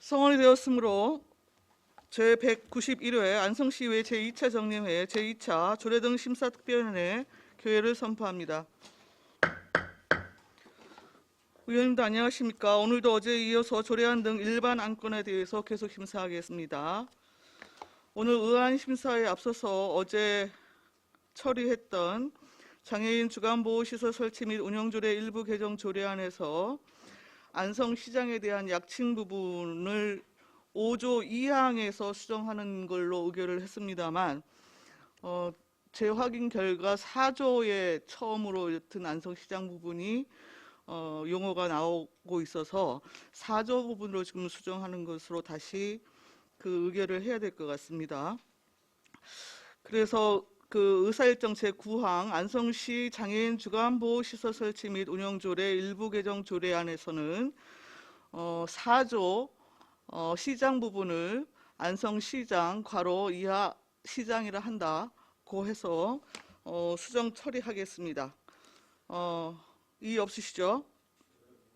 성원이 되었으므로 제191회 안성시의회 제2차 정례회 제2차 조례 등 심사특별위원회 교회를 선포합니다. 의원님들 안녕하십니까. 오늘도 어제에 이어서 조례안 등 일반 안건에 대해서 계속 심사하겠습니다. 오늘 의안 심사에 앞서서 어제 처리했던 장애인 주간보호시설 설치 및 운영조례 일부 개정 조례안에서 안성시장에 대한 약칭 부분을 5조 2항에서 수정하는 걸로 의결을 했습니다만 재확인 결과 4조에 처음으로 옅은 안성시장 부분이 용어가 나오고 있어서 4조 부분으로 지금 수정하는 것으로 다시 그 의결을 해야 될 것 같습니다. 그래서 그 의사일정 제9항 안성시 장애인 주간보호시설 설치 및 운영조례 일부 개정 조례안에서는 4조 시장 부분을 안성시장 괄호 이하 시장이라 한다고 해서 수정 처리하겠습니다. 이의 없으시죠?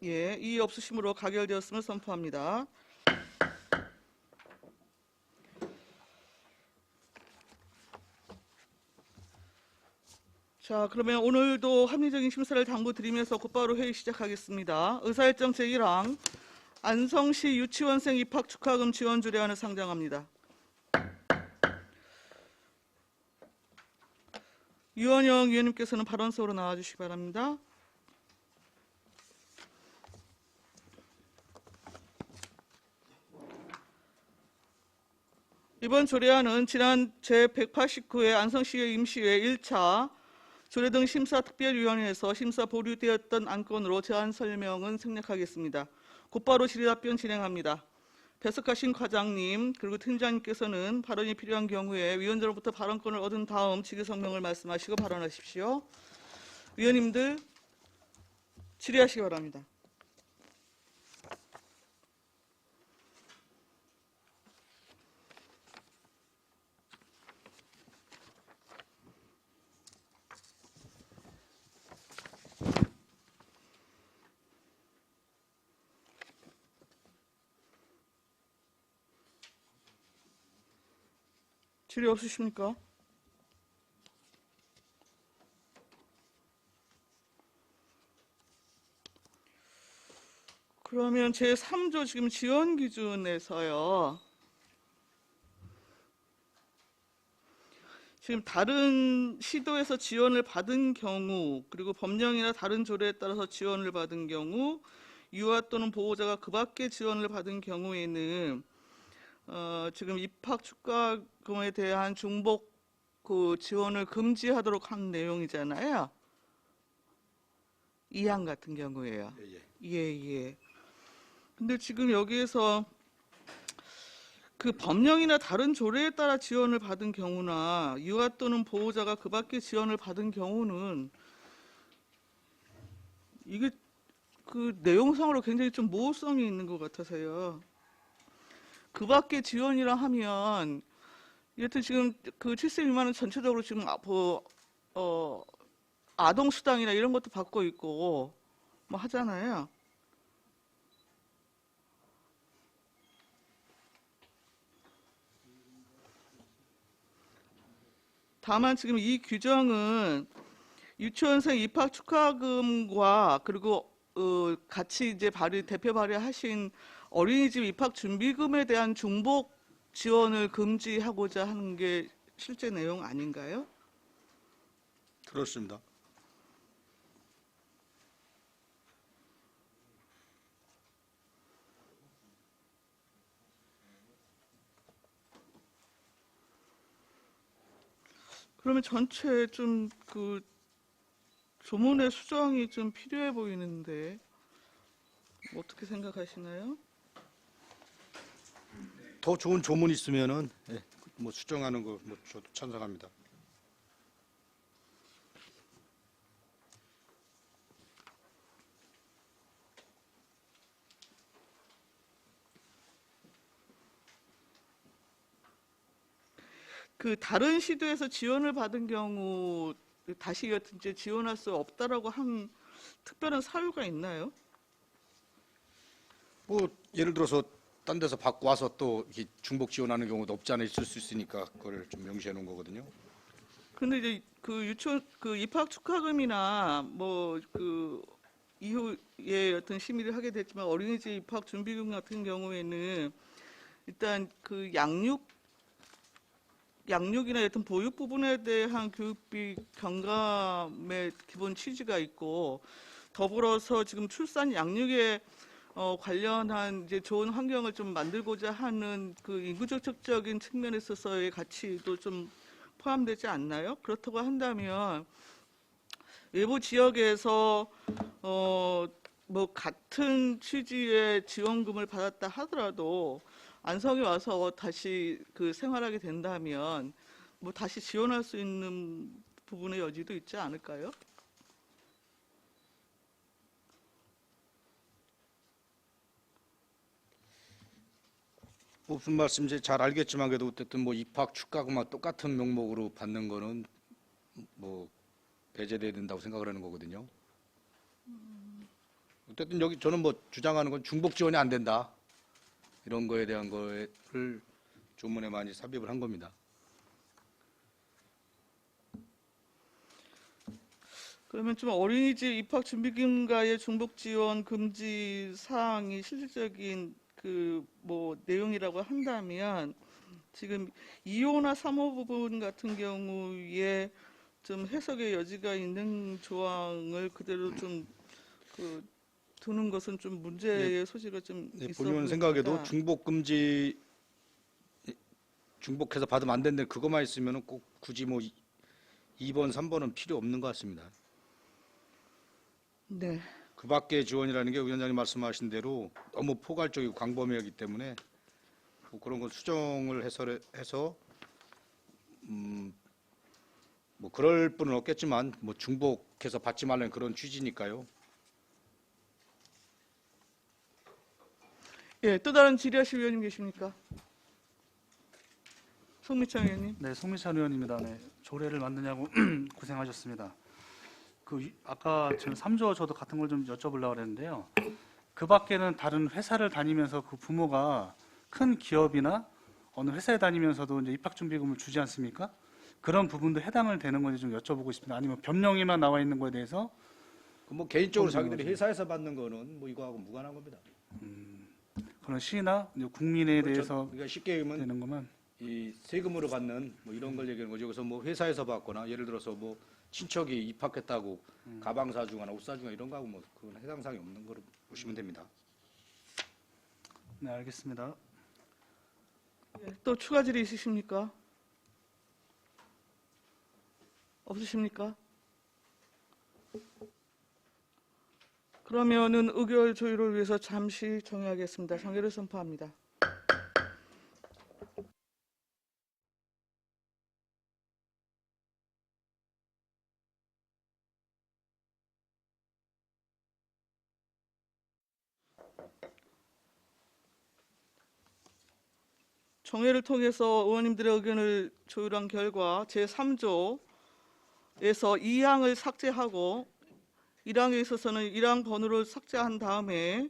예, 이의 없으심으로 가결되었음을 선포합니다. 자, 그러면 오늘도 합리적인 심사를 당부드리면서 곧바로 회의 시작하겠습니다. 의사일정 제1항 안성시 유치원생 입학 축하금 지원 조례안을 상정합니다. 유원영 위원님께서는 발언석으로 나와주시기 바랍니다. 이번 조례안은 지난 제189회 안성시의 임시회 1차 조례 등 심사특별위원회에서 심사 보류되었던 안건으로 제안 설명은 생략하겠습니다. 곧바로 질의답변 진행합니다. 배석하신 과장님 그리고 팀장님께서는 발언이 필요한 경우에 위원장으로부터 발언권을 얻은 다음 직위성명을 말씀하시고 발언하십시오. 위원님들 질의하시기 바랍니다. 질의 없으십니까? 그러면 제3조 지금 지원 기준에서요. 지금 다른 시도에서 지원을 받은 경우 그리고 법령이나 다른 조례에 따라서 지원을 받은 경우 유아 또는 보호자가 그 밖에 지원을 받은 경우에는 지금 입학 축가금에 대한 중복 그 지원을 금지하도록 한 내용이잖아요. 2항 같은 경우에요. 예. 근데 지금 여기에서 그 법령이나 다른 조례에 따라 지원을 받은 경우나 유아 또는 보호자가 그 밖에 지원을 받은 경우는 이게 그 내용상으로 굉장히 좀 모호성이 있는 것 같아서요. 그 밖에 지원이라 하면 여튼 지금 그 7세 미만은 전체적으로 지금 아동 수당이나 이런 것도 받고 있고 뭐 하잖아요. 다만 지금 이 규정은 유치원생 입학 축하금과 그리고 같이 이제 대표 발의하신 어린이집 입학 준비금에 대한 중복 지원을 금지하고자 하는 게 실제 내용 아닌가요? 그렇습니다. 그러면 전체 좀 그 조문의 수정이 좀 필요해 보이는데 어떻게 생각하시나요? 더 좋은 조문이 있으면은 뭐 수정하는 거 뭐 저도 찬성합니다. 그 다른 시도에서 지원을 받은 경우 다시 이제 지원할 수 없다라고 한 특별한 사유가 있나요? 뭐 예를 들어서 딴 데서 받고 와서 또 이렇게 중복 지원하는 경우도 없지 않아 있을 수 있으니까 그걸 좀 명시해 놓은 거거든요. 근데 이제 그 유치원 그 입학 축하금이나 뭐 그 이후에 어떤 심의를 하게 됐지만 어린이집 입학 준비금 같은 경우에는 일단 그 양육이나 어떤 보육 부분에 대한 교육비 경감의 기본 취지가 있고 더불어서 지금 출산 양육에 관련한 이제 좋은 환경을 좀 만들고자 하는 그 인구정책적인 측면에 있어서의 가치도 좀 포함되지 않나요? 그렇다고 한다면 외부 지역에서 뭐 같은 취지의 지원금을 받았다 하더라도 안성에 와서 다시 그 생활하게 된다면 뭐 다시 지원할 수 있는 부분의 여지도 있지 않을까요? 무슨 말씀인지 잘 알겠지만 그래도 어쨌든 뭐 입학 축가금과 똑같은 명목으로 받는 거는 뭐 배제돼야 된다고 생각을 하는 거거든요. 어쨌든 여기 저는 뭐 주장하는 건 중복 지원이 안 된다. 이런 거에 대한 거를 조문에 많이 삽입을 한 겁니다. 그러면 좀 어린이집 입학 준비금과의 중복 지원 금지 사항이 실질적인 그 뭐 내용이라고 한다면 지금 2호나 3호 부분 같은 경우에 좀 해석의 여지가 있는 조항을 그대로 좀 그 두는 것은 좀 문제의 소지가 좀 네, 있어 본의원 생각에도 보입니다. 중복 금지 중복해서 받으면 안 되는데 그것만 있으면 꼭 굳이 뭐 2번, 3번은 필요 없는 것 같습니다. 네. 그 밖의 지원이라는 게 위원장님 말씀하신 대로 너무 포괄적이고 광범위하기 때문에 뭐 그런 건 수정을 해서 뭐 그럴 분은 없겠지만 뭐 중복해서 받지 말라는 그런 취지니까요. 예, 또 다른 질의하실 위원님 계십니까? 송미창 의원님. 네, 송미찬 의원입니다. 네, 조례를 만드냐고 고생하셨습니다. 아까 지금 3조 저도 같은 걸 좀 여쭤보려고 그랬는데요. 그 밖에는 다른 회사를 다니면서 그 부모가 큰 기업이나 어느 회사에 다니면서도 이제 입학준비금을 주지 않습니까? 그런 부분도 해당을 되는 건지 좀 여쭤보고 싶습니다. 아니면 법령에만 나와 있는 거에 대해서 뭐 개인적으로 자기들이 회사에서 받는 거는 뭐 이거하고 무관한 겁니다. 그런 시나 이제 국민에 그렇죠. 대해서 그러니까 쉽게 얘기하면 되는 것만. 이 세금으로 받는 뭐 이런 걸 얘기하는 거죠. 그래서 뭐 회사에서 받거나 예를 들어서 뭐 친척이 입학했다고 가방 사주거나 옷 사주거나 이런 거하고 뭐 그건 해당 사항이 없는 거로 보시면 됩니다. 네, 알겠습니다. 예, 또 추가 질의 있으십니까? 없으십니까? 그러면은 의결 조율을 위해서 잠시 정회하겠습니다. 정회를 선포합니다. 정회를 통해서 의원님들의 의견을 조율한 결과 제3조에서 2항을 삭제하고 1항에 있어서는 1항 번호를 삭제한 다음에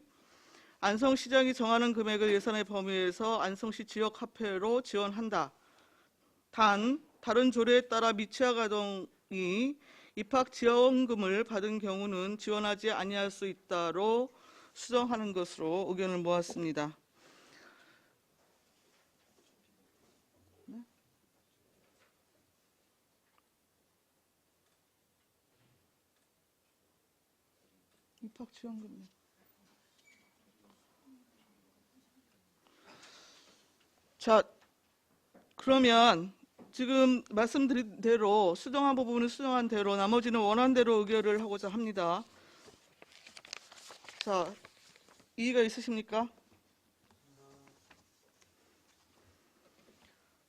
안성시장이 정하는 금액을 예산의 범위에서 안성시 지역화폐로 지원한다. 단 다른 조례에 따라 미취학 아동이 입학 지원금을 받은 경우는 지원하지 아니할 수 있다로 수정하는 것으로 의견을 모았습니다. 입학 지원금. 자, 그러면 지금 말씀드린 대로 수정한 부분은 수정한 대로 나머지는 원안대로 의결을 하고자 합니다. 자, 이의가 있으십니까?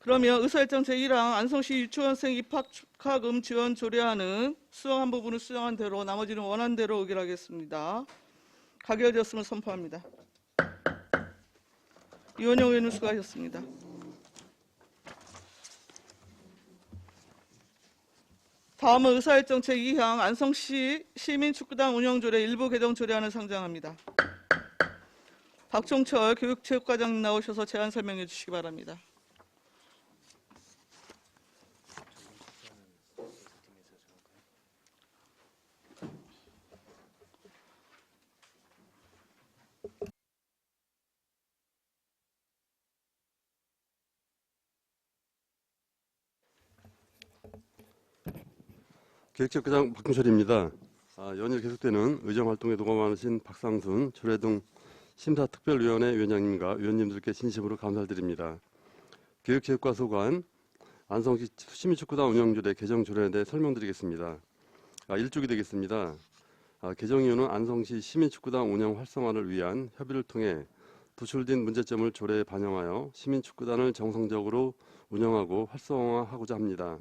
그러면 의사일정 제1항 안성시 유치원생 입학 축하금 지원 조례안은 수정한 부분은 수정한 대로 나머지는 원안대로 의결하겠습니다. 가결되었음을 선포합니다. 이원영 의원님 수고하셨습니다. 다음은 의사일정 제2항 안성시 시민축구단 운영조례 일부 개정 조례안을 상정합니다. 박종철 교육체육과장님 나오셔서 제안 설명해 주시기 바랍니다. 기획체육과장 박종철입니다. 연일 계속되는 의정활동에 노고 많으신 박상순, 조례등 심사특별위원회 위원장님과 위원님들께 진심으로 감사드립니다. 기획체육과 소관 안성시 시민축구단 운영조례 개정 조례에 대해 설명드리겠습니다. 일족이 되겠습니다. 개정 이유는 안성시 시민축구단 운영 활성화를 위한 협의를 통해 도출된 문제점을 조례에 반영하여 시민축구단을 정성적으로 운영하고 활성화하고자 합니다.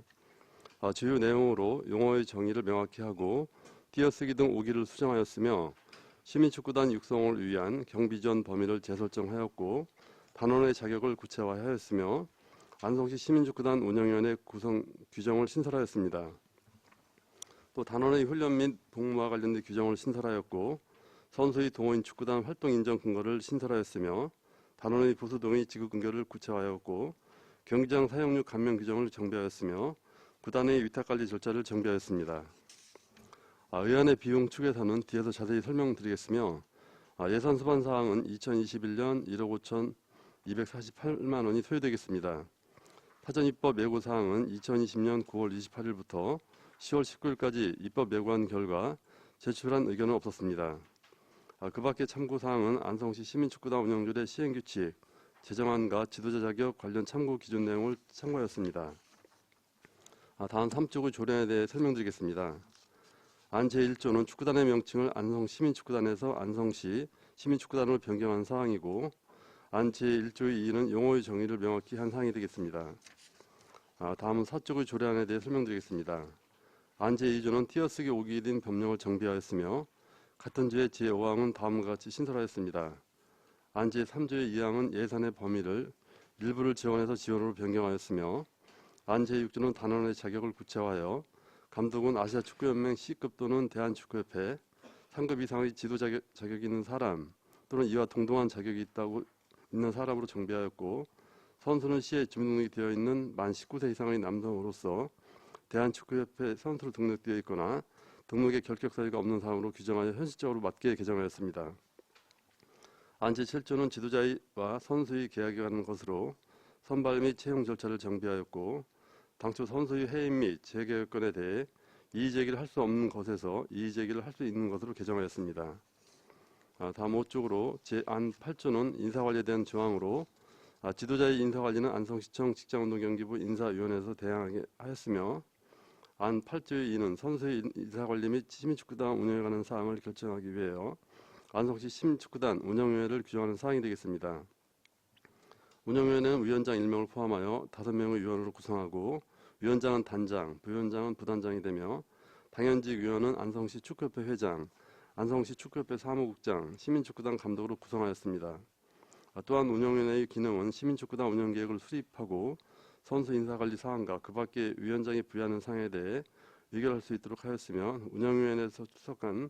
주요 내용으로 용어의 정의를 명확히 하고 띄어쓰기 등 오기를 수정하였으며 시민축구단 육성을 위한 경비지원 범위를 재설정하였고 단원의 자격을 구체화하였으며 안성시 시민축구단 운영위원회 구성 규정을 신설하였습니다. 또 단원의 훈련 및 복무와 관련된 규정을 신설하였고 선수의 동호인 축구단 활동 인정 근거를 신설하였으며 단원의 보수 등의 지급 근거를 구체화하였고 경기장 사용료 감면 규정을 정비하였으며 구단의 위탁관리 절차를 정비하였습니다. 의안의 비용 추계서는 뒤에서 자세히 설명드리겠으며 예산 수반 사항은 2021년 1억 5,248만 원이 소요되겠습니다. 사전 입법 예고 사항은 2020년 9월 28일부터 10월 19일까지 입법 예고한 결과 제출한 의견은 없었습니다. 그 밖에 참고 사항은 안성시 시민축구단 운영조례 시행규칙, 제정안과 지도자 자격 관련 참고 기준 내용을 참고하였습니다. 다음 3쪽의 조례에 대해 설명드리겠습니다. 안 제1조는 축구단의 명칭을 안성시민축구단에서 안성시 시민축구단으로 변경한 사항이고 안 제1조의 2는 용어의 정의를 명확히 한 사항이 되겠습니다. 다음은 4쪽의 조례안에 대해 설명드리겠습니다. 안 제2조는 띄어쓰기 오기에 대한 법령을 정비하였으며 같은 조의 제5항은 다음과 같이 신설하였습니다. 안 제3조의 2항은 예산의 범위를 일부를 지원해서 지원으로 변경하였으며 안 제6조는 단원의 자격을 구체화하여 감독은 아시아축구연맹 C급 또는 대한축구협회 상급 이상의 지도 자격이 있는 사람 또는 이와 동등한 자격이 있는 사람으로 정비하였고 선수는 C에 주민등록이 되어 있는 만 19세 이상의 남성으로서 대한축구협회 선수로 등록되어 있거나 등록에 결격 사유가 없는 사람으로 규정하여 현실적으로 맞게 개정하였습니다. 안 제7조는 지도자와 선수의 계약이 가는 것으로 선발 및 채용 절차를 정비하였고 당초 선수의 해임 및 재계약권에 대해 이의제기를 할 수 없는 것에서 이의제기를 할 수 있는 것으로 개정하였습니다. 다음 5쪽으로 제.안 8조는 인사관리에 대한 조항으로 지도자의 인사관리는 안성시청 직장운동경기부 인사위원회에서 대항하게 하였으며 안 8조의 2는 선수의 인사관리 및 시민축구단 운영에 관한 사항을 결정하기 위하여 안성시 시민축구단 운영위원회를 규정하는 사항이 되겠습니다. 운영위원회는 위원장 1명을 포함하여 5명의 위원으로 구성하고 위원장은 단장, 부위원장은 부단장이 되며 당연직 위원은 안성시 축구협회 회장, 안성시 축구협회 사무국장, 시민축구단 감독으로 구성하였습니다. 또한 운영위원회의 기능은 시민축구단 운영계획을 수립하고 선수 인사관리 사항과 그 밖에 위원장이 부여하는 사항에 대해 의결할 수 있도록 하였으며 운영위원회에서 출석한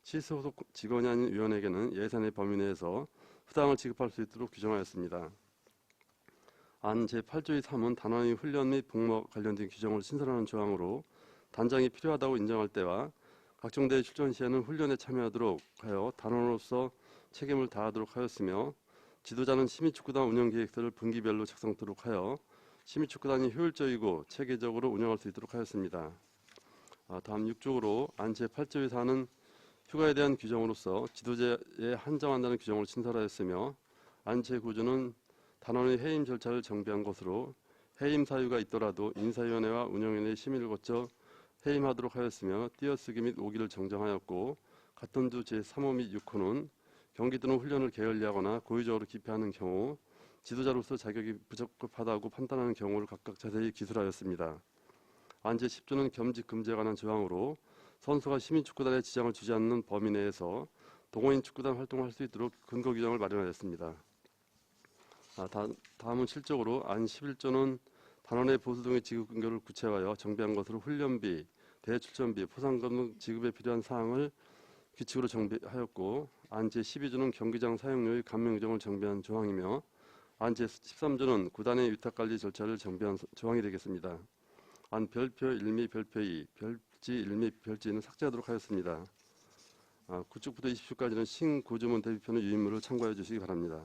시소속 직원이 아닌 위원에게는 예산의 범위 내에서 수당을 지급할 수 있도록 규정하였습니다. 안 제8조의 3은 단원의 훈련 및 복무 관련된 규정을 신설하는 조항으로 단장이 필요하다고 인정할 때와 각종 대회 출전 시에는 훈련에 참여하도록 하여 단원으로서 책임을 다하도록 하였으며 지도자는 시민축구단 운영계획서를 분기별로 작성토록 하여 시민축구단이 효율적이고 체계적으로 운영할 수 있도록 하였습니다. 다음 6쪽으로 안 제8조의 4는 휴가에 대한 규정으로서 지도자에 한정한다는 규정을 신설하였으며 안 제9조는 단원의 해임 절차를 정비한 것으로 해임 사유가 있더라도 인사위원회와 운영위원회의 심의를 거쳐 해임하도록 하였으며 띄어쓰기 및 오기를 정정하였고 같은 주 제3호 및 6호는 경기 또는 훈련을 게을리하거나 고의적으로 기피하는 경우 지도자로서 자격이 부적합하다고 판단하는 경우를 각각 자세히 기술하였습니다. 안 제10조는 겸직 금지에 관한 조항으로 선수가 시민축구단에 지장을 주지 않는 범위 내에서 동호인 축구단 활동을 할 수 있도록 근거 규정을 마련하였습니다. 다음은 실적으로 안 11조는 단원의 보수 등의 지급 근거를 구체화하여 정비한 것으로 훈련비, 대회 출전비, 포상금 등 지급에 필요한 사항을 규칙으로 정비하였고 안 제12조는 경기장 사용료의 감면규정을 정비한 조항이며 안 제13조는 구단의 위탁관리 절차를 정비한 조항이 되겠습니다. 안 별표 1 및 별표 2, 별지 1 및 별지 2는 삭제하도록 하였습니다. 9쪽부터 20쪽까지는 신구조문 대비표는 유인물을 참고해 주시기 바랍니다.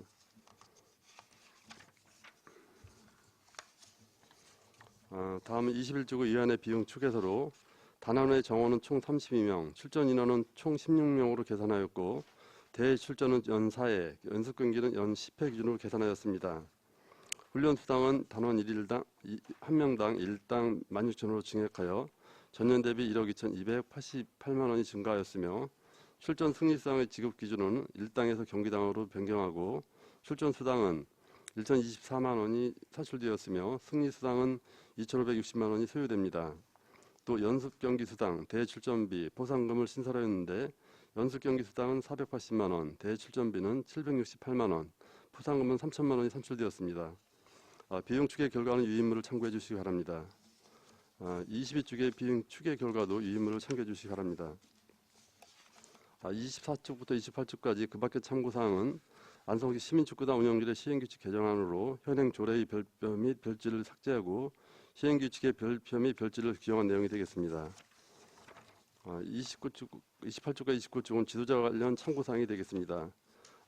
다음은 21조구 위원회 비용 추계서로 단원의 정원은 총 32명, 출전 인원은 총 16명으로 계산하였고 대회 출전은 연 4회, 연습 경기는 연 10회 기준으로 계산하였습니다. 훈련 수당은 단원 1일당 1명당 1당 16,000원으로 증액하여 전년 대비 1억 2,288만 원이 증가하였으며 출전 승리 수당의 지급 기준은 1당에서 경기당으로 변경하고 출전 수당은 1,024만 원이 산출되었으며 승리 수당은 2,560만 원이 소요됩니다. 또 연습 경기 수당, 대회 출전비, 보상금을 신설하였는데 연습 경기 수당은 480만 원, 대회 출전비는 768만 원, 보상금은 3천만 원이 산출되었습니다. 비용 추계 결과는 유인물을 참고해 주시기 바랍니다. 22쪽의 비용 추계 결과도 유인물을 참고해 주시기 바랍니다. 24쪽부터 28쪽까지 그 밖의 참고사항은 안성시 시민축구단 운영률의 시행규칙 개정안으로 현행 조례의 별표 및 별지를 삭제하고 시행규칙의 별표 및 별지를 규정한 내용이 되겠습니다. 28쪽과 29쪽은 지도자 관련 참고사항이 되겠습니다.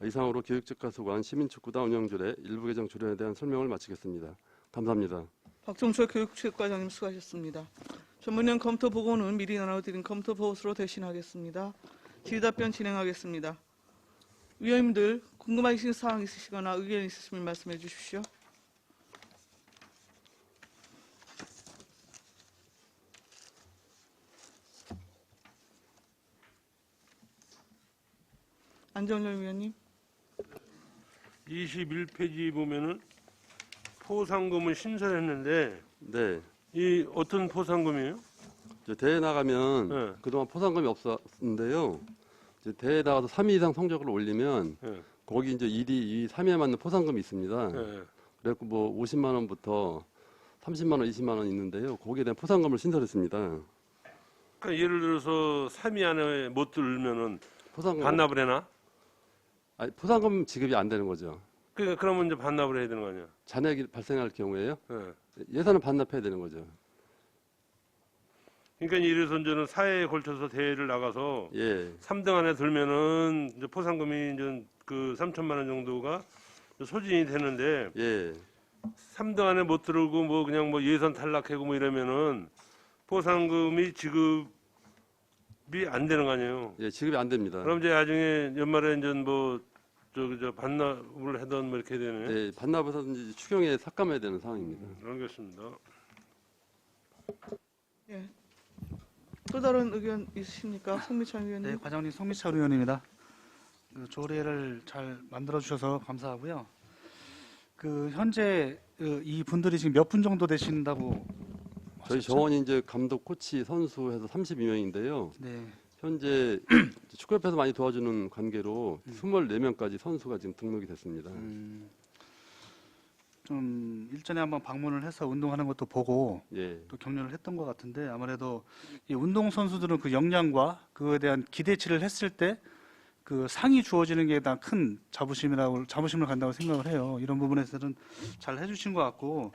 이상으로 교육직과수관 시민축구단 운영조례 일부 개정 조례에 대한 설명을 마치겠습니다. 감사합니다. 박종철 교육체육과장님 수고하셨습니다. 전문위원 검토 보고는 미리 나눠드린 검토 보고서로 대신하겠습니다. 질의답변 진행하겠습니다. 위원님들 궁금하신 사항 있으시거나 의견 있으시면 말씀해 주십시오. 안정열 위원님. 21페이지 보면은 포상금을 신설했는데 네, 이 어떤 포상금이에요? 이제 대회 나가면 네. 그동안 포상금이 없었는데요. 이제 대회 나가서 3위 이상 성적을 올리면 예. 거기 이제 1위, 2위, 3위에 맞는 포상금이 있습니다. 예. 그래서 뭐 50만 원부터 30만 원, 20만 원 있는데요. 거기에 대한 포상금을 신설했습니다. 그러니까 예를 들어서 3위 안에 못 들면은 포상금 반납을 해나? 아니, 포상금 지급이 안 되는 거죠. 그러니까 그러면 이제 반납을 해야 되는 거 아니야? 잔액이 발생할 경우에요. 예. 예산을 반납해야 되는 거죠. 그러니까 예를 들어서 저는 4회에 걸쳐서 대회를 나가서 예, 3등 안에 들면은 이제 포상금이 이제 그 3천만 원 정도가 소진이 되는데 예, 3등 안에 못 들고 뭐 그냥 뭐 예선 탈락하고 뭐 이러면은 포상금이 지급이 안 되는 거 아니에요? 예, 지급이 안 됩니다. 그럼 이제 나중에 연말에 이제 뭐 저 반납을 하던 뭐 이렇게 되네. 예, 반납해서든지 추경에 삭감해야 되는 상황입니다. 알겠습니다. 예. 또 다른 의견 있으십니까? 송미찬 네, 위원님. 과장님 송미철 의원입니다. 그 조례를 잘 만들어 주셔서 감사하고요. 그 현재 이 분들이 지금 몇 분 정도 되신다고 저희 하셨죠? 정원이 이제 감독, 코치, 선수 해서 32명인데요. 네. 현재 축구협회에서 많이 도와주는 관계로 24명까지 선수가 지금 등록이 됐습니다. 좀 일전에 한번 방문을 해서 운동하는 것도 보고 예, 또 격려를 했던 것 같은데 아무래도 이 운동 선수들은 그 역량과 그거에 대한 기대치를 했을 때 그 상이 주어지는 게 가장 큰 자부심을 간다고 생각을 해요. 이런 부분에서는 잘 해주신 것 같고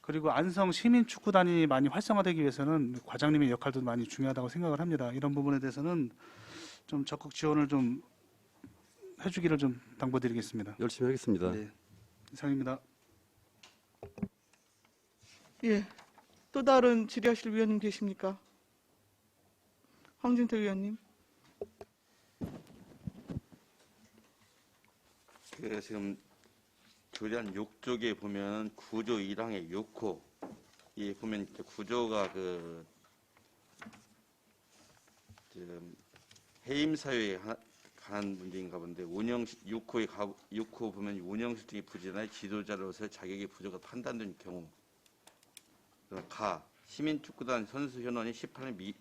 그리고 안성 시민 축구단이 많이 활성화되기 위해서는 과장님의 역할도 많이 중요하다고 생각을 합니다. 이런 부분에 대해서는 좀 적극 지원을 좀 해주기를 좀 당부드리겠습니다. 열심히 하겠습니다. 네, 이상입니다. 예. 또 다른 질의하실 위원님 계십니까? 황진태 위원님. 그 지금 조례안 6쪽에 보면 구조 1항의 6호 이 보면 이렇게 구조가 그 지금 해임 사유에 관한 문제인가 본데 6호 보면 운영 실정이 부진하여 지도자로서 자격이 부족한 판단된 경우 시민축구단 선수 현원이 18명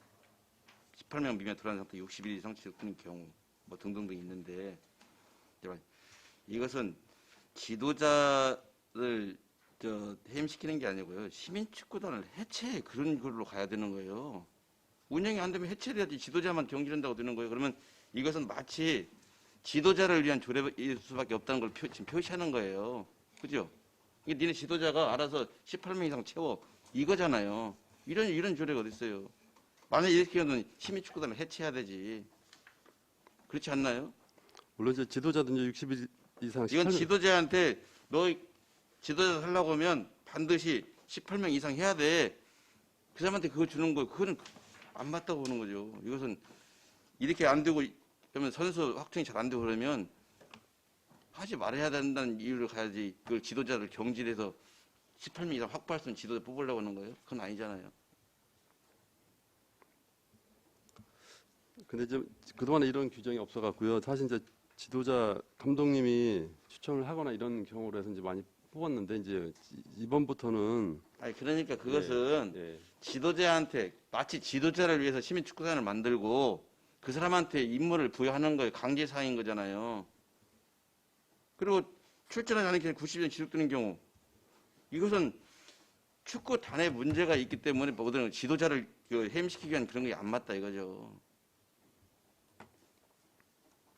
미만 들어간 상태 60일 이상 지속되는 경우 뭐 등등등 있는데 이것은 지도자를 해임시키는 게 아니고요. 시민축구단을 해체 그런 걸로 가야 되는 거예요. 운영이 안 되면 해체를 해야지 지도자만 경질한다고 되는 거예요. 그러면 이것은 마치 지도자를 위한 조례일 수밖에 없다는 걸 지금 표시하는 거예요. 그죠? 이게 니네 지도자가 알아서 18명 이상 채워 이거잖아요. 이런 조례가 어디 있어요? 만약에 이렇게 하면 시민축구단을 해체해야 되지. 그렇지 않나요? 물론 이제 지도자든지 60일 이상 이건 18명 지도자한테 너 지도자 하려고 하면 반드시 18명 이상 해야 돼. 그 사람한테 그거 주는 거 그거는 안 맞다고 보는 거죠. 이것은 이렇게 안 되고 그러면 선수 확정이 잘 안 되고 그러면 하지 말아야 된다는 이유를 가야지 그걸 지도자를 경질해서 18명 이상 확보할 수 있는 지도자 뽑으려고 하는 거예요? 그건 아니잖아요. 근데 이제 그동안에 이런 규정이 없어갖고요. 사실 이제 지도자 감독님이 추천을 하거나 이런 경우로 해서 이제 많이 뽑았는데 이제 이번부터는 아니 그러니까 그것은 예, 지도자한테 마치 지도자를 위해서 시민축구단을 만들고 그 사람한테 임무를 부여하는 거예요. 강제사항인 거잖아요. 그리고 출전하지 않은 경우 90년 지속되는 경우 이것은 축구단에 문제가 있기 때문에 모든 지도자를 해임시키기 위한 그런 게 안 맞다 이거죠.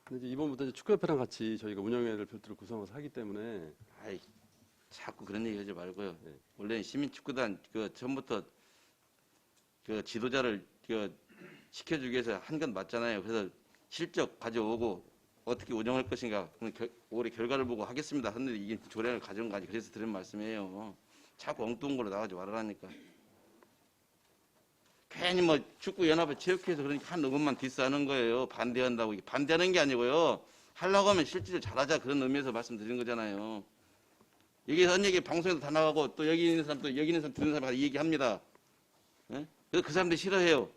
근데 이제 이번부터 이제 축구협회랑 같이 저희가 운영회를 별도로 구성해서 하기 때문에 아이 자꾸 그런 얘기 하지 말고요. 네. 원래는 시민축구단 처음부터 지도자를 시켜주기 위해서 한 건 맞잖아요. 그래서 실적 가져오고 어떻게 운영할 것인가 올해 결과를 보고 하겠습니다. 했는데 이게 조례를 가져온 거 아니 그래서 드린 말씀이에요. 자꾸 엉뚱한 걸로 나가지 말으라니까. 괜히 뭐 축구연합회 체육회에서 그러니까 한 의원만 디스하는 거예요. 반대한다고. 반대하는 게 아니고요. 하려고 하면 실질을 잘하자 그런 의미에서 말씀드린 거잖아요. 여기서 한 얘기 방송에도 다 나가고 또 여기 있는 사람 또 여기 있는 사람 듣는 사람 이 얘기합니다. 예? 그래서 그 사람들이 싫어해요.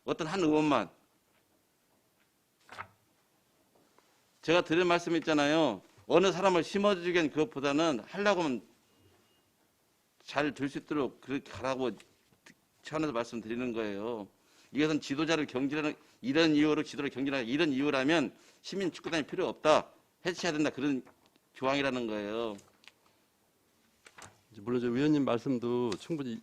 어떤 한 의원만. 제가 드린 말씀 있잖아요. 어느 사람을 심어주기엔 그것보다는 하려고 하면 잘 될 수 있도록 그렇게 가라고 차원에서 말씀드리는 거예요. 이것은 지도자를 경질하는 이런 이유로 지도를 경질하는 이런 이유라면 시민축구단이 필요 없다. 해체해야 된다. 그런 조항이라는 거예요. 이제 물론 저 의원님 말씀도 충분히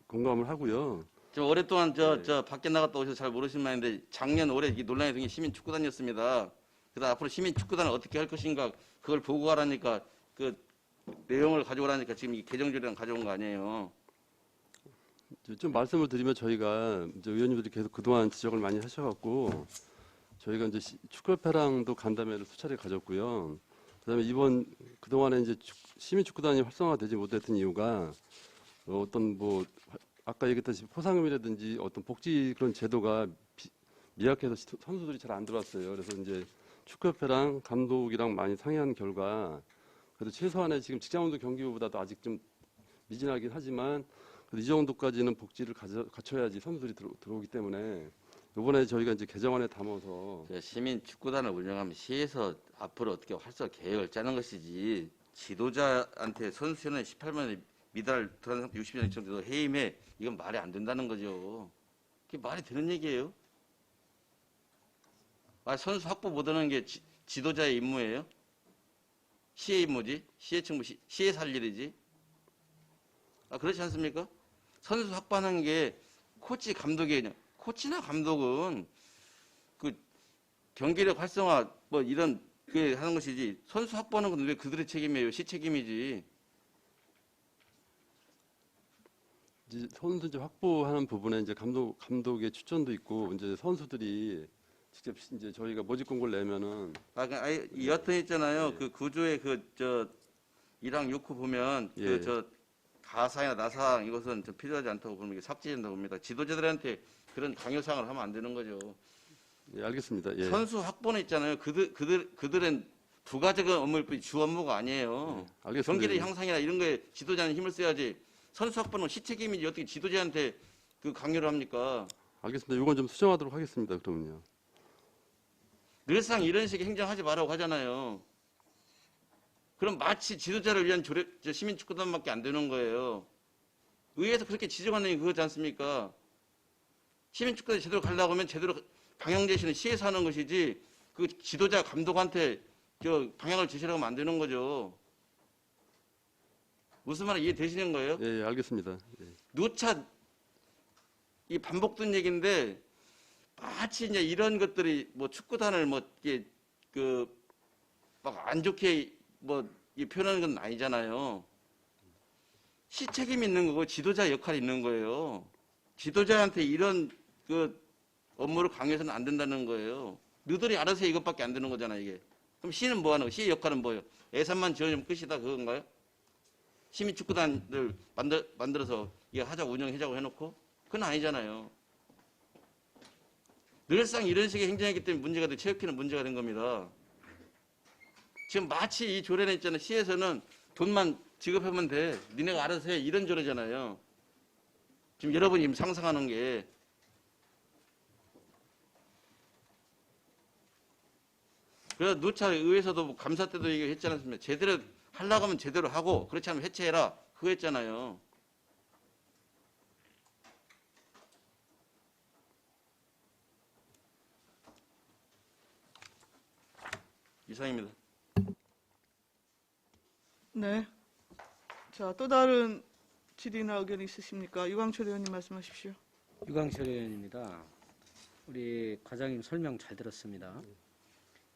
공감을 하고요. 저 오랫동안 저 밖에 나갔다 오셔서 잘 모르시는 말인데 작년 올해 이 논란이 된 게 시민축구단이었습니다. 그래서 앞으로 시민축구단을 어떻게 할 것인가 그걸 보고 가라니까 그 내용을 가져오라니까 지금 이 개정조례랑 가져온 거 아니에요. 좀 말씀을 드리면 저희가 이제 의원님들이 계속 그동안 지적을 많이 하셔갖고 저희가 이제 축구협회랑도 간담회를 수차례 가졌고요. 그다음에 이번 그동안에 이제 시민축구단이 활성화되지 못했던 이유가 어떤 뭐 아까 얘기했다시피 포상금이라든지 어떤 복지 그런 제도가 미약해서 선수들이 잘 안 들어왔어요. 그래서 이제 축구협회랑 감독이랑 많이 상의한 결과 그래도 최소한의 지금 직장운동 경기보다도 아직 좀 미진하긴 하지만 이 정도까지는 복지를 갖춰야지 선수들이 들어오기 때문에 이번에 저희가 이제 개정안에 담아서 시민축구단을 운영하면 시에서 앞으로 어떻게 활성 계획을 짜는 것이지 지도자한테 선수는 18만에 미달 들어간 상태 60년 정도 해임해 이건 말이 안 된다는 거죠. 그게 말이 되는 얘기예요? 선수 확보 못하는 게 지도자의 임무예요? 시의 임무지? 시의 책무, 시의 살 일이지? 그렇지 않습니까? 선수 확보하는 게 코치 감독이 코치나 감독은 그 경기력 활성화 뭐 이런 게 하는 것이지 선수 확보하는 건 왜 그들의 책임이에요? 시 책임이지. 이제 선수 이제 확보하는 부분에 이제 감독의 추천도 있고 이제 선수들이 직접 이제 저희가 모집 공고를 내면은 이 여튼 있잖아요. 예. 그 구조의 1항 6호 보면 예. 가사나 나사항 이것은 좀 필요하지 않다고 보면 이게 삭제된다고 봅니다. 지도자들한테 그런 강요사항을 하면 안 되는 거죠. 예, 알겠습니다. 예. 선수 확보는 있잖아요. 그들은 부가적인 업무일 뿐이 주 업무가 아니에요. 알겠습니다. 경기력 향상이나 이런 거에 지도자는 힘을 써야지. 선수 확보는 시책임이지 어떻게 지도자한테 그 강요를 합니까? 알겠습니다. 이건 좀 수정하도록 하겠습니다. 그러면요. 늘상 이런 식의 행정하지 말라고 하잖아요. 그럼 마치 지도자를 위한 시민축구단밖에 안 되는 거예요. 의회에서 그렇게 지정한 내용이 그거지 않습니까? 시민축구단이 제대로 가려고 하면 제대로 방향 제시는 시에서 하는 것이지 그 지도자 감독한테 방향을 제시하고 하면 안 되는 거죠. 무슨 말인지 이해되시는 거예요? 예, 알겠습니다. 예. 누차 이 반복된 얘기인데 마치 이제 이런 것들이 뭐 축구단을 뭐 이게 그 막 안 좋게 뭐 이 표현하는 건 아니잖아요. 시 책임이 있는 거고 지도자 역할이 있는 거예요. 지도자한테 이런 그 업무를 강요해서는 안 된다는 거예요. 너희들이 알아서 해 이것밖에 안 되는 거잖아 이게. 그럼 시는 뭐 하는 거? 시의 역할은 뭐예요? 예산만 지원하면 끝이다 그건가요? 시민 축구단을 만들어서 이거 하자고 운영하자고 해놓고 그건 아니잖아요. 늘상 이런 식의 행정이기 때문에 문제가 되고 체육회는 문제가 된 겁니다. 지금 마치 이 조례는 있잖아요. 시에서는 돈만 지급하면 돼. 니네가 알아서 해. 이런 조례잖아요. 지금 여러분이 지금 상상하는 게. 그래서 누차 의회에서도 뭐 감사 때도 얘기했지 않습니까? 제대로 하려고 하면 제대로 하고 그렇지 않으면 해체해라. 그거 했잖아요. 이상입니다. 네. 자, 또 다른 질의나 의견 있으십니까? 유광철 의원님 말씀하십시오. 유광철 의원입니다. 우리 과장님 설명 잘 들었습니다.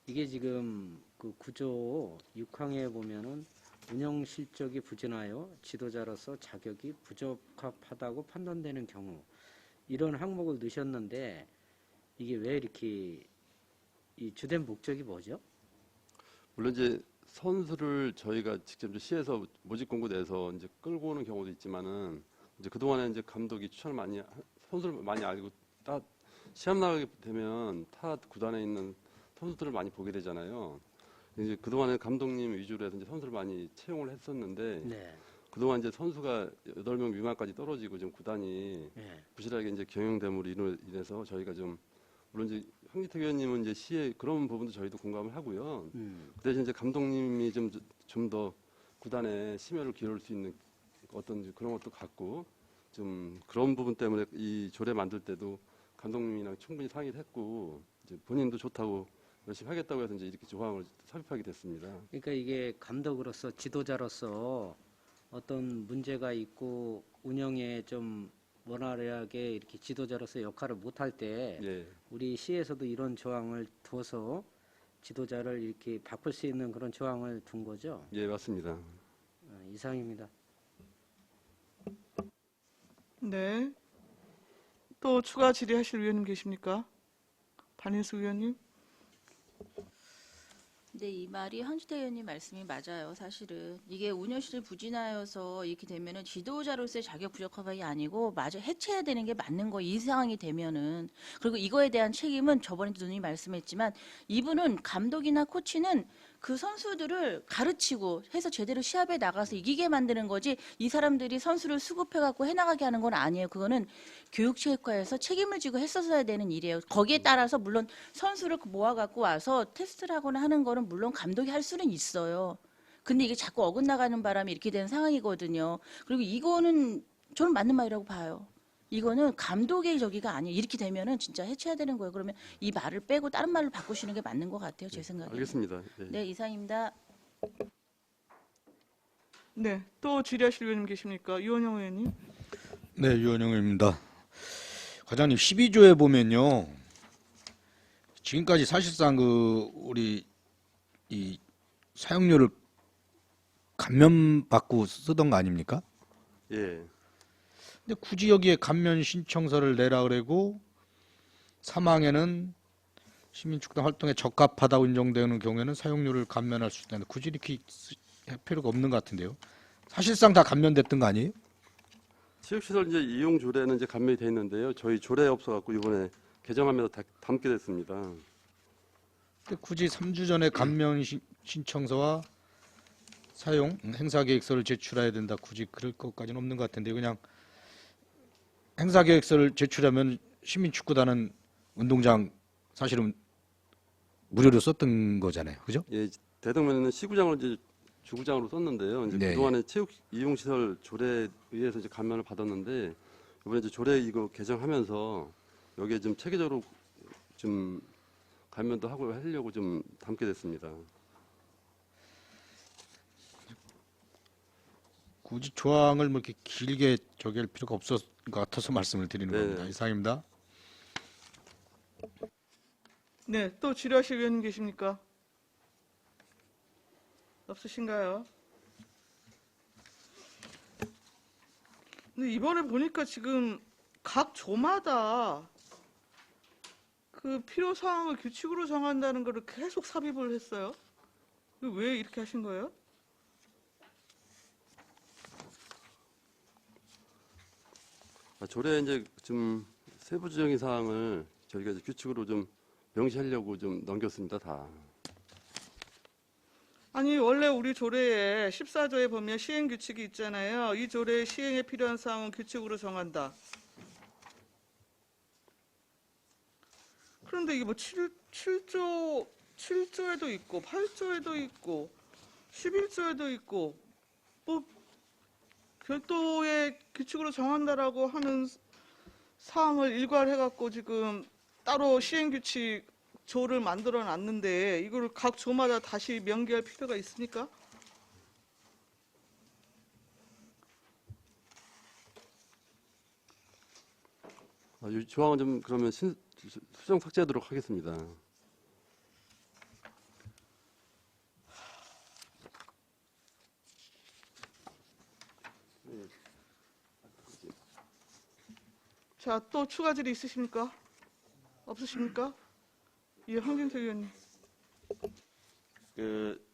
이게 지금 그 구조 6항에 보면은 운영 실적이 부진하여 지도자로서 자격이 부적합하다고 판단되는 경우 이런 항목을 넣으셨는데 이게 왜 이렇게 이 주된 목적이 뭐죠? 물론 이제 선수를 저희가 직접 이제 시에서 모집 공고 내서 이제 끌고 오는 경우도 있지만은 이제 그동안에 이제 감독이 추천을 많이 선수를 많이 알고 딱 시합 나가게 되면 타 구단에 있는 선수들을 많이 보게 되잖아요. 이제 그동안에 감독님 위주로 해서 이제 선수를 많이 채용을 했었는데 네. 그동안 이제 선수가 8명 미만까지 떨어지고 좀 구단이 네. 부실하게 이제 경영됨으로 인해서 저희가 좀 물론 이제 황기태 의원님은 이제 시의 그런 부분도 저희도 공감을 하고요. 그 대신 이제 감독님이 좀 더 구단에 심혈을 기울일 수 있는 어떤 그런 것도 갖고 좀 그런 부분 때문에 이 조례 만들 때도 감독님이랑 충분히 상의를 했고 이제 본인도 좋다고 열심히 하겠다고 해서 이제 이렇게 조항을 삽입하게 됐습니다. 그러니까 이게 감독으로서 지도자로서 어떤 문제가 있고 운영에 좀 원활하게 이렇게 지도자로서 역할을 못할 때 예. 우리 시에서도 이런 조항을 둬서 지도자를 이렇게 바꿀 수 있는 그런 조항을 둔 거죠. 예, 맞습니다. 이상입니다. 네. 또 추가 질의하실 의원님 계십니까? 반인숙 의원님. 네, 이 말이 황주태 의원님 말씀이 맞아요. 사실은 이게 운영실을 부진하여서 이렇게 되면은 지도자로서의 자격 부족함이 아니고 마저 해체해야 되는 게 맞는 거 이 상황이 되면은. 그리고 이거에 대한 책임은 저번에도 누님이 말씀했지만 이분은 감독이나 코치는 그 선수들을 가르치고 해서 제대로 시합에 나가서 이기게 만드는 거지 이 사람들이 선수를 수급해갖고 해나가게 하는 건 아니에요. 그거는 교육체육과에서 책임을 지고 했었어야 되는 일이에요. 거기에 따라서 물론 선수를 모아갖고 와서 테스트를 하거나 하는 거는 물론 감독이 할 수는 있어요. 근데 이게 자꾸 어긋나가는 바람에 이렇게 되는 상황이거든요. 그리고 이거는 저는 맞는 말이라고 봐요. 이거는 감독의 저기가 아니에요. 이렇게 되면은 진짜 해체해야 되는 거예요. 그러면 이 말을 빼고 다른 말로 바꾸시는 게 맞는 것 같아요. 제 생각에. 알겠습니다. 예. 네, 이상입니다. 네. 또 질의하실 의원님 계십니까? 유원영 의원님. 네, 유원영입니다. 과장님 12조에 보면요. 지금까지 사실상 그 우리 이 사용료를 감면받고 쓰던 거 아닙니까? 예. 근데 굳이 여기에 감면 신청서를 내라 그러고 사망에는 시민축구단 활동에 적합하다고 인정되는 경우에는 사용료를 감면할 수 있다는데 굳이 이렇게 할 필요가 없는 것 같은데요. 사실상 다 감면됐던 거 아니에요? 체육시설 이제 이용 조례는 이제 감면이 돼 있는데요. 저희 조례 없어갖고 이번에 개정하면서 담게 됐습니다. 근데 굳이 3주 전에 감면 신청서와 사용 행사 계획서를 제출해야 된다. 굳이 그럴 것까지는 없는 것 같은데 그냥 행사 계획서를 제출하면 시민축구단은 운동장 사실은 무료로 썼던 거잖아요. 그죠? 예, 대동면에는 시구장을 이제 주구장으로 썼는데요. 이제 네, 그동안에 체육 이용시설 조례에 의해서 이제 감면을 받았는데 이번에 이제 조례 이거 개정하면서 여기에 좀 체계적으로 좀 감면도 하고 하려고 좀 담게 됐습니다. 굳이 조항을 뭐 이렇게 길게 저기 할 필요가 없었을 것 같아서 말씀을 드리는 네. 겁니다. 이상입니다. 네, 또 질의하실 의원님 계십니까? 없으신가요? 근데 이번에 보니까 지금 각 조마다 그 필요 사항을 규칙으로 정한다는 거를 계속 삽입을 했어요. 왜 이렇게 하신 거예요? 조례 이제 좀 세부적인 사항을 저희가 이제 규칙으로 좀 명시하려고 좀 넘겼습니다, 다. 아니 원래 우리 조례에 14조에 보면 시행 규칙이 있잖아요. 이 조례 시행에 필요한 사항은 규칙으로 정한다. 그런데 이게 뭐 7조에도 있고 8조에도 있고 11조에도 있고 뭐 별도의 규칙으로 정한다라고 하는 사항을 일괄해갖고 지금 따로 시행규칙 조를 만들어 놨는데 이걸 각 조마다 다시 명기할 필요가 있습니까? 이 조항은 좀 그러면 수정 삭제하도록 하겠습니다. 자, 또 추가 질의 있으십니까? 없으십니까? 예, 황진석 의원님. 그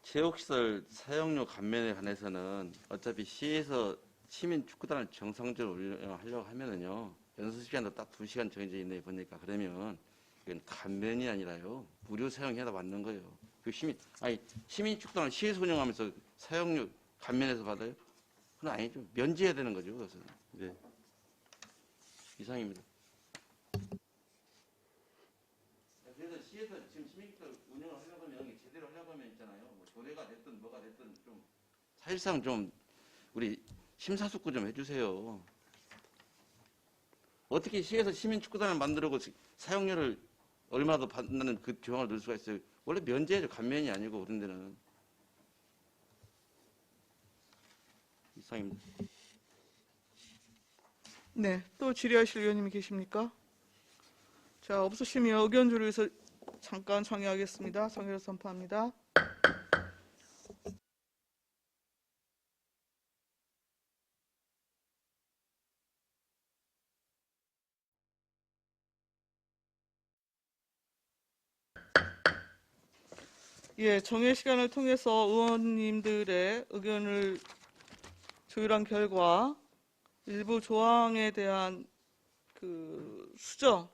체육시설 사용료 감면에 관해서는 어차피 시에서 시민 축구단을 정상적으로 운영하려고 하면은요 연수 시간도 딱 2시간 정해져 있네 보니까 그러면 이건 감면이 아니라요 무료 사용해야 맞는 거예요. 그 시민 축구단을 시에서 운영하면서 사용료 감면해서 받아요? 그건 아니죠. 면제해야 되는 거죠. 그것은. 네. 이상입니다. 그래서 시에서 지금 시민축구단 운영을 하려고 하면 제대로 하려고 하면 있잖아요. 뭐 조례가 됐든 뭐가 됐든 좀 사실상 좀 우리 심사숙고 좀 해주세요. 어떻게 시에서 시민축구단을 만들고 사용료를 얼마 더 받는다는 그 조항을 넣을 수가 있어요. 원래 면제죠. 감면이 아니고 그런 데는. 이상입니다. 네, 또 질의하실 의원님이 계십니까? 자, 없으시면 의견 조례에서 잠깐 정의하겠습니다. 정의를 선포합니다. 예, 정의 시간을 통해서 의원님들의 의견을 조율한 결과 일부 조항에 대한 그 수정을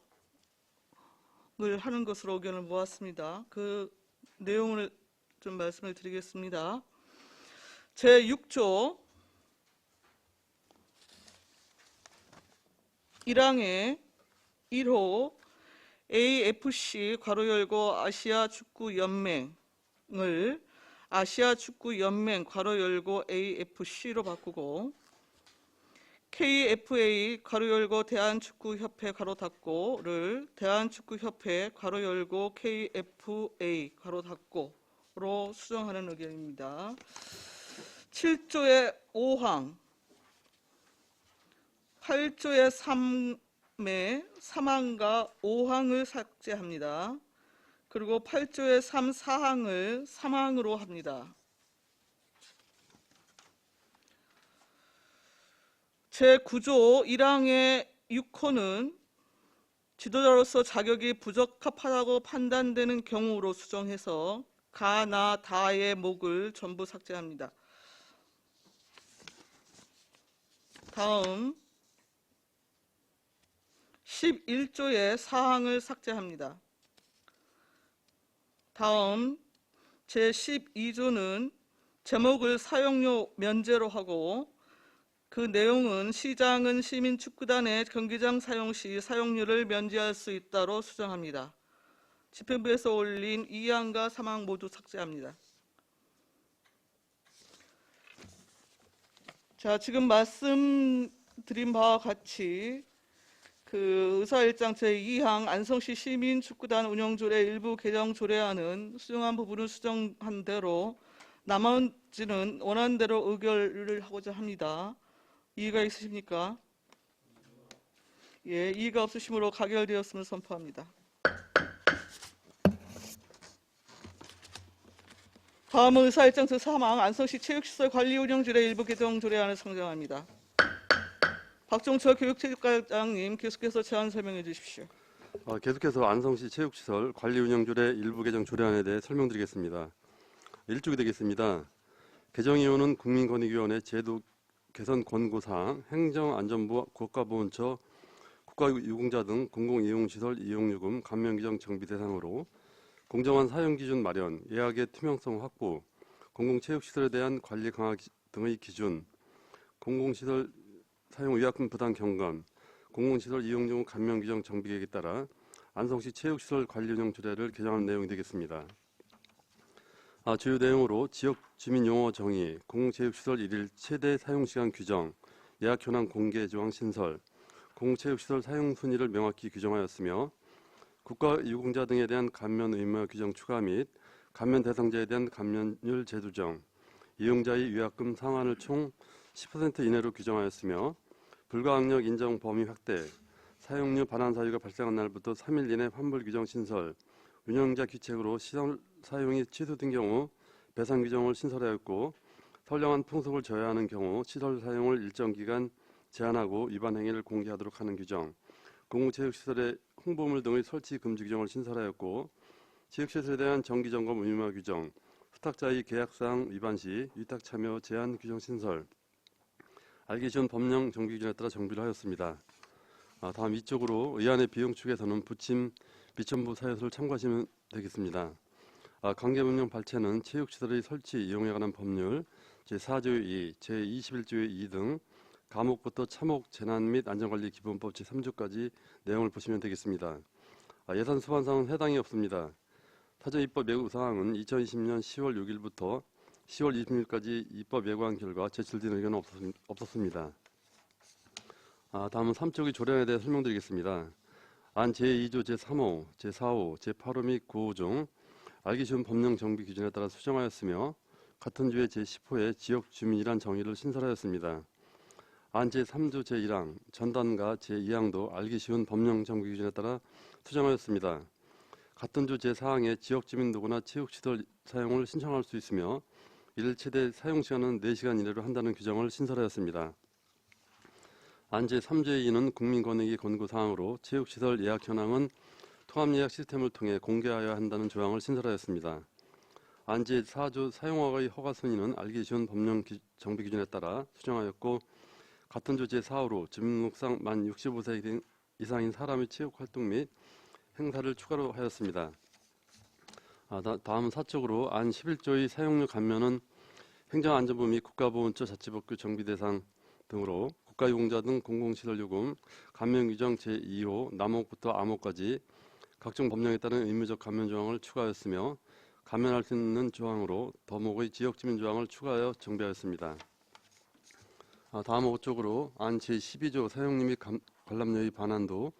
하는 것으로 의견을 모았습니다. 그 내용을 좀 말씀을 드리겠습니다. 제6조 1항의 1호 AFC 괄호 열고 아시아 축구 연맹을 아시아 축구 연맹 괄호 열고 AFC로 바꾸고 KFA 괄호 열고 대한축구협회 괄호 닫고를 대한축구협회 괄호 열고 KFA 괄호 닫고로 수정하는 의견입니다. 7조의 5항 8조의 3의 3항과 5항을 삭제합니다. 그리고 8조의 3, 4항을 3항으로 합니다. 제9조 1항의 6호는 지도자로서 자격이 부적합하다고 판단되는 경우로 수정해서 가, 나, 다의 목을 전부 삭제합니다. 다음 11조의 4항을 삭제합니다. 다음 제12조는 제목을 사용료 면제로 하고 그 내용은 시장은 시민축구단의 경기장 사용 시 사용료를 면제할 수 있다로 수정합니다. 집행부에서 올린 2항과 3항 모두 삭제합니다. 자, 지금 말씀드린 바와 같이 그 의사일장 제2항 안성시 시민축구단 운영조례 일부 개정 조례안은 수정한 부분을 수정한 대로 나머지는 원하는 대로 의결을 하고자 합니다. 이해가 있으십니까? 예, 이의가 없으시므로 가결되었음을 선포합니다. 다음은 의사일정서 사망 안성시 체육시설 관리 운영질의 일부 개정 조례안을 상정합니다. 박종철 교육체육과장님 계속해서 제안 설명해 주십시오. 계속해서 안성시 체육시설 관리운영조례 일부 개정 조례안에 대해 설명드리겠습니다. 1쪽이 되겠습니다. 개정이유는 국민권익위원회 제도 개선 권고사항, 행정안전부 국가보훈처 국가유공자 등 공공이용시설 이용요금 감면규정 정비 대상으로 공정한 사용기준 마련, 예약의 투명성 확보, 공공체육시설에 대한 관리 강화 등의 기준, 공공시설 사용 의약품 부담 경감, 공공시설 이용요금 감면규정 정비 계획에 따라 안성시 체육시설 관리운영 조례를 개정하는 내용이 되겠습니다. 주요 내용으로 지역 주민 용어 정의, 공공체육시설 일일 최대 사용시간 규정, 예약 현황 공개 조항 신설, 공공체육시설 사용 순위를 명확히 규정하였으며 국가유공자 등에 대한 감면 의무 규정 추가 및 감면 대상자에 대한 감면율 재조정, 이용자의 위약금 상한을 총 10% 이내로 규정하였으며 불가항력 인정 범위 확대, 사용료 반환 사유가 발생한 날부터 3일 이내 환불 규정 신설, 운영자 규칙으로 시설 사용이 취소된 경우 배상 규정을 신설하였고 선량한 풍속을 저해하는 경우 시설 사용을 일정 기간 제한하고 위반 행위를 공개하도록 하는 규정, 공공체육시설의 홍보물 등의 설치 금지 규정을 신설하였고 체육시설에 대한 정기점검 의무화 규정, 수탁자의 계약사항 위반 시 위탁 참여 제한 규정 신설, 알기 쉬운 법령 정비 기준에 따라 정비를 하였습니다. 다음 이쪽으로 의안의 비용 축에서는 부침 비첨부 사유서를 참고하시면 되겠습니다. 관계법령 발췌는 체육시설의 설치 이용에 관한 법률 제4조의 2, 제21조의 2 등 과목부터 차목 재난 및 안전관리 기본법 제3조까지 내용을 보시면 되겠습니다. 예산 수반사항은 해당이 없습니다. 사전 입법 예고 사항은 2020년 10월 6일부터 10월 26일까지 입법 예고한 결과 제출된 의견은 없었습니다. 다음은 3쪽의 조례안에 대해 설명드리겠습니다. 안 제2조 제3호, 제4호, 제8호 및 9호 중 알기 쉬운 법령 정비 기준에 따라 수정하였으며 같은 주의 제10호에 지역 주민이란 정의를 신설하였습니다. 안 제3조 제1항, 전단과 제2항도 알기 쉬운 법령 정비 기준에 따라 수정하였습니다. 같은 주 제4항에 지역 주민 누구나 체육시설 사용을 신청할 수 있으며 이를 최대 사용시간은 4시간 이내로 한다는 규정을 신설하였습니다. 안 제3조2는 국민권익위 권고사항으로 체육시설 예약 현황은 통합예약 시스템을 통해 공개하여야 한다는 조항을 신설하였습니다. 안 제4조 사용허가의 허가 순위는 알기 쉬운 법령 정비 기준에 따라 수정하였고 같은 주 제4호로 주민등록상 만 65세 이상인 사람의 체육활동 및 행사를 추가로 하였습니다. 다음은 4쪽으로 안 11조의 사용료 감면은 행정안전부 및 국가보훈처 자치법규 정비 대상 등으로 국가유공자 등 공공시설 요금 감면 규정 제2호 남호부터 암호까지 각종 법령에 따른 의무적 감면 조항을 추가하였으며 감면할 수 있는 조항으로 더목의 지역주민 조항을 추가하여 정비하였습니다. 다음 5쪽으로 안 제12조 사용료 및 관람료의 반환도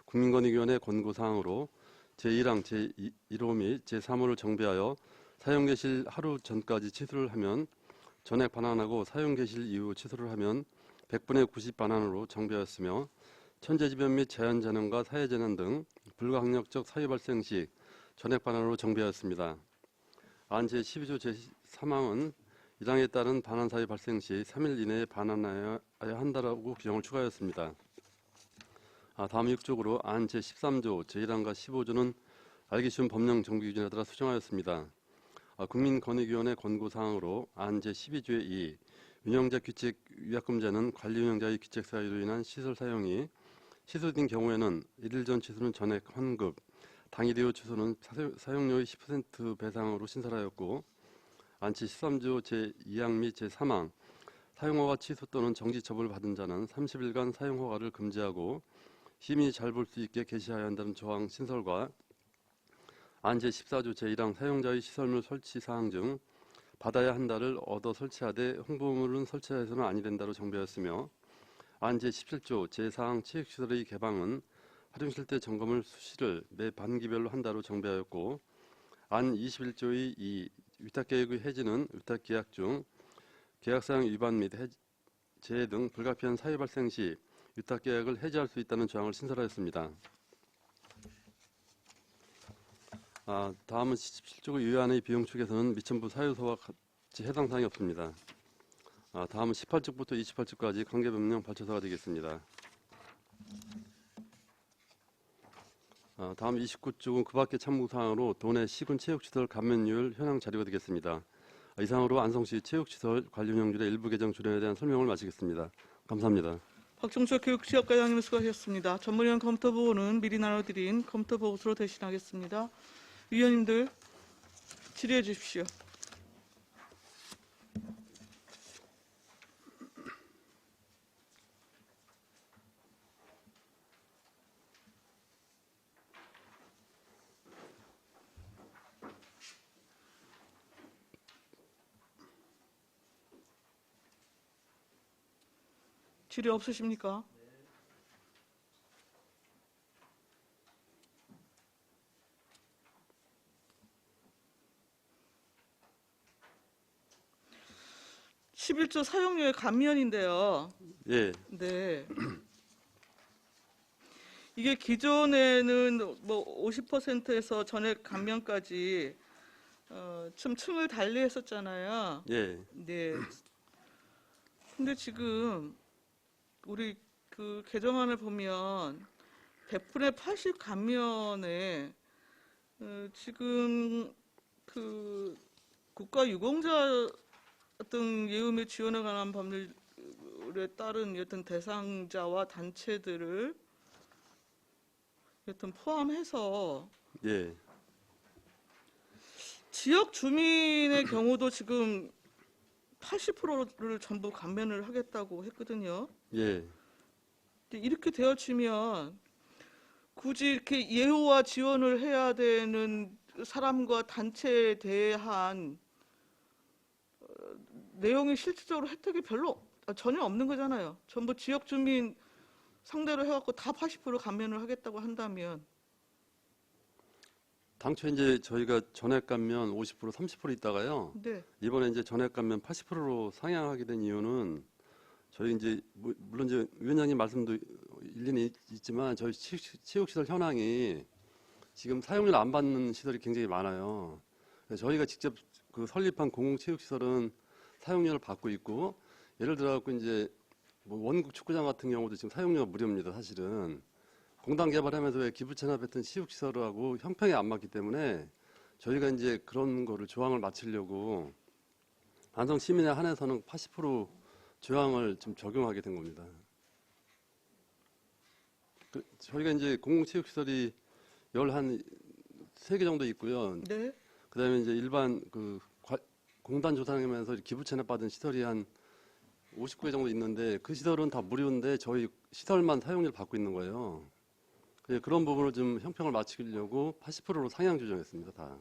국민권익위원회 권고사항으로 제1항, 제1호 및 제3호를 정비하여 사용 개실 하루 전까지 취소를 하면 전액 반환하고 사용 개실 이후 취소를 하면 100분의 90 반환으로 정비하였으며 천재지변 및 자연재난과 사회재난 등 불가항력적 사유 발생 시 전액 반환으로 정비하였습니다. 안 제12조 제3항은 1항에 따른 반환 사유 발생 시 3일 이내에 반환하여야 한다라고 규정을 추가하였습니다. 다음 6쪽으로 안 제13조 제1항과 15조는 알기 쉬운 법령 정비 기준에 따라 수정하였습니다. 국민권익위원회 권고사항으로 안 제12조의 2 운영자 규칙 위약금제는 관리 운영자의 규칙 사유로 인한 시설 사용이 취소된 경우에는 1일 전 취소는 전액 환급, 당일 이후 취소는 사용료의 10% 배상으로 신설하였고 안 제13조 제2항 및 제3항 사용허가 취소 또는 정지 처분을 받은 자는 30일간 사용허가를 금지하고 시민이 잘 볼 수 있게 게시하여야 한다는 조항 신설과 안 제14조 제1항 사용자의 시설물 설치 사항 중 받아야 한다를 얻어 설치하되 홍보물은 설치해서는 아니 된다로 정비하였으며 안 제17조 제4항 체육시설의 개방은 활용실 때 점검을 수시를 매 반기별로 한다로 정비하였고 안 21조의 2 위탁계획의 해지는 위탁계약 중 계약사항 위반 및 해제 등 불가피한 사유 발생 시 위탁 계약을 해지할 수 있다는 조항을 신설하였습니다. 다음은 17조 의안의 비용 축에서는 미천부 사유서와 같이 해당 사항이 없습니다. 다음은 18쪽부터 28쪽까지 관계법령 발표서가 되겠습니다. 다음 29쪽은 그 밖의 참고사항으로 도내 시군 체육시설 감면율 현황 자료가 되겠습니다. 이상으로 안성시 체육시설 관리운영률의 일부 개정 조례에 대한 설명을 마치겠습니다. 감사합니다. 박종철 교육지역과장님 수고하셨습니다. 전문위원 검토 보고는 미리 나눠드린 검토 보고서로 대신하겠습니다. 위원님들 질의해 주십시오. 질의 없으십니까? (11조) 사용료의 감면인데요. 예, 네. 이게 기존에는 뭐 50%에서 전액 감면까지 좀 층을 달리 했었잖아요. 예, 네. 근데 지금 우리 그 개정안을 보면 100분의 80 감면에 지금 그 국가유공자 등 예우 및 지원에 관한 법률에 따른 여튼 대상자와 단체들을 여튼 포함해서 예, 지역 주민의 경우도 지금 80%를 전부 감면을 하겠다고 했거든요. 예. 근데 이렇게 되어지면 굳이 이렇게 예우와 지원을 해야 되는 사람과 단체에 대한 내용이 실질적으로 혜택이 전혀 없는 거잖아요. 전부 지역 주민 상대로 해갖고 다 80% 감면을 하겠다고 한다면. 당초 이제 저희가 전액 감면 50% 30% 있다가요. 네. 이번에 이제 전액 감면 80%로 상향하게 된 이유는 저희 이제 물론 이제 위원장님 말씀도 일리는 있지만 저희 체육시설 현황이 지금 사용료를 안 받는 시설이 굉장히 많아요. 그래서 저희가 직접 그 설립한 공공체육시설은 사용료를 받고 있고, 예를 들어 갖고 이제 뭐 원국 축구장 같은 경우도 지금 사용료가 무료입니다. 사실은 공단 개발하면서 왜 기부 체납했던 체육시설하고 형평이 안 맞기 때문에 저희가 이제 그런 거를 조항을 맞추려고 안성 시민에 한해서는 80% 조항을 좀 적용하게 된 겁니다. 저희가 이제 공공체육시설이 한 3개 정도 있고요. 네. 그다음에 이제 일반 그 공단 조상하면서 기부 체납 받은 시설이 한 59개 정도 있는데 그 시설은 다 무료인데 저희 시설만 사용료를 받고 있는 거예요. 그런 부분을 좀 형평을 맞추려고 80%로 상향 조정했습니다. 다.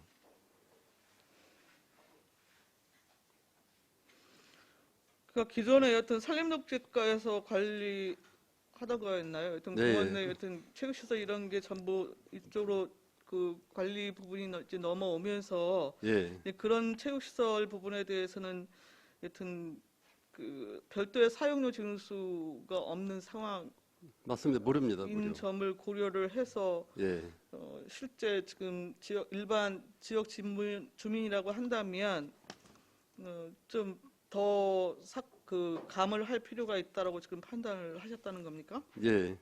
그러니까 기존에 여튼 산림독재과에서 관리하다가 했나요? 여튼 네. 공원의 여튼 체육시설 이런 게 전부 이쪽으로 그 관리 부분이 이제 넘어오면서 예, 이제 그런 체육시설 부분에 대해서는 여튼 그 별도의 사용료 징수가 없는 상황인 맞습니다. 모릅니다. 무료. 점을 고려를 해서 예, 실제 지금 일반 지역 주민이라고 한다면 좀 더 감을 할 필요가 있다라고 지금 판단을 하셨다는 겁니까? 예.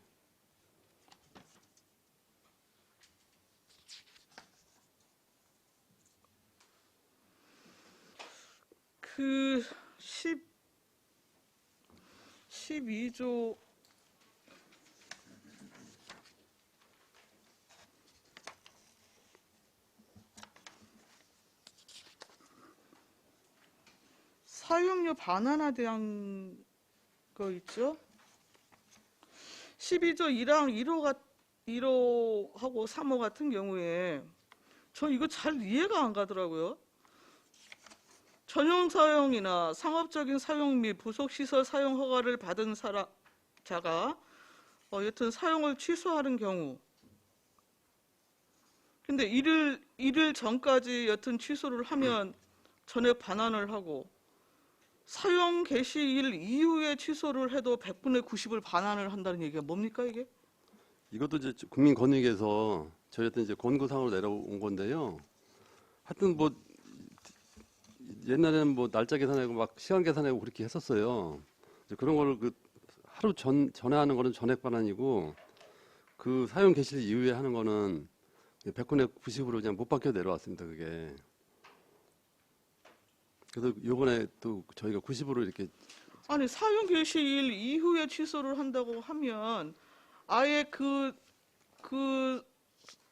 그 12조 사용료 반환에 대한 거 있죠? 12조 1항 1호하고 3호 같은 경우에 저 이거 잘 이해가 안 가더라고요. 전용 사용이나 상업적인 사용 및 부속 시설 사용 허가를 받은 자가 여튼 사용을 취소하는 경우. 근데 이를 전까지 여튼 취소를 하면 전액 반환을 하고 사용 개시일 이후에 취소를 해도 100분의 90을 반환을 한다는 얘기가 뭡니까 이게? 이것도 이제 국민권익에서 저희한테 이제 권고사항으로 내려온 건데요. 하여튼 뭐 옛날에는 뭐 날짜 계산하고 막 시간 계산하고 그렇게 했었어요. 이제 그런 거를 그 하루 전에 하는 거는 전액 반환이고 그 사용 개시일 이후에 하는 거는 100분의 90으로 그냥 못 바뀌어 내려왔습니다. 그게. 그래서 요번에 또 저희가 90으로 이렇게 아니 사용 개시일 이후에 취소를 한다고 하면 아예 그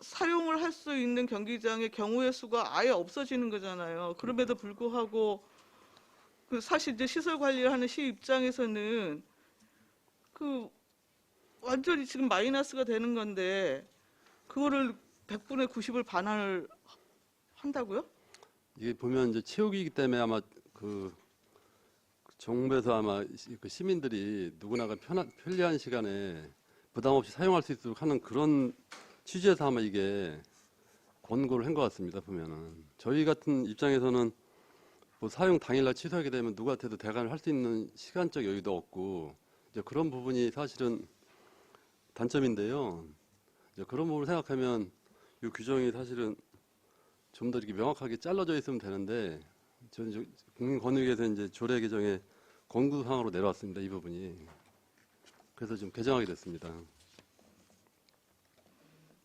사용을 할 수 있는 경기장의 경우의 수가 아예 없어지는 거잖아요. 그럼에도 불구하고 그 사실 이제 시설 관리를 하는 시 입장에서는 그 완전히 지금 마이너스가 되는 건데 그거를 100분의 90을 반환을 한다고요? 이게 보면 이제 체육이기 때문에 아마 그 정부에서 아마 그 시민들이 누구나가 편리한 시간에 부담 없이 사용할 수 있도록 하는 그런 취지에서 아마 이게 권고를 한 것 같습니다. 보면은 저희 같은 입장에서는 뭐 사용 당일날 취소하게 되면 누구한테도 대관을 할 수 있는 시간적 여유도 없고 이제 그런 부분이 사실은 단점인데요. 이제 그런 부분을 생각하면 이 규정이 사실은 좀 더 이렇게 명확하게 잘라져 있으면 되는데 저는 이제 국민권익위에서 이제 조례 개정에 권고사항으로 내려왔습니다. 이 부분이. 그래서 좀 개정하게 됐습니다.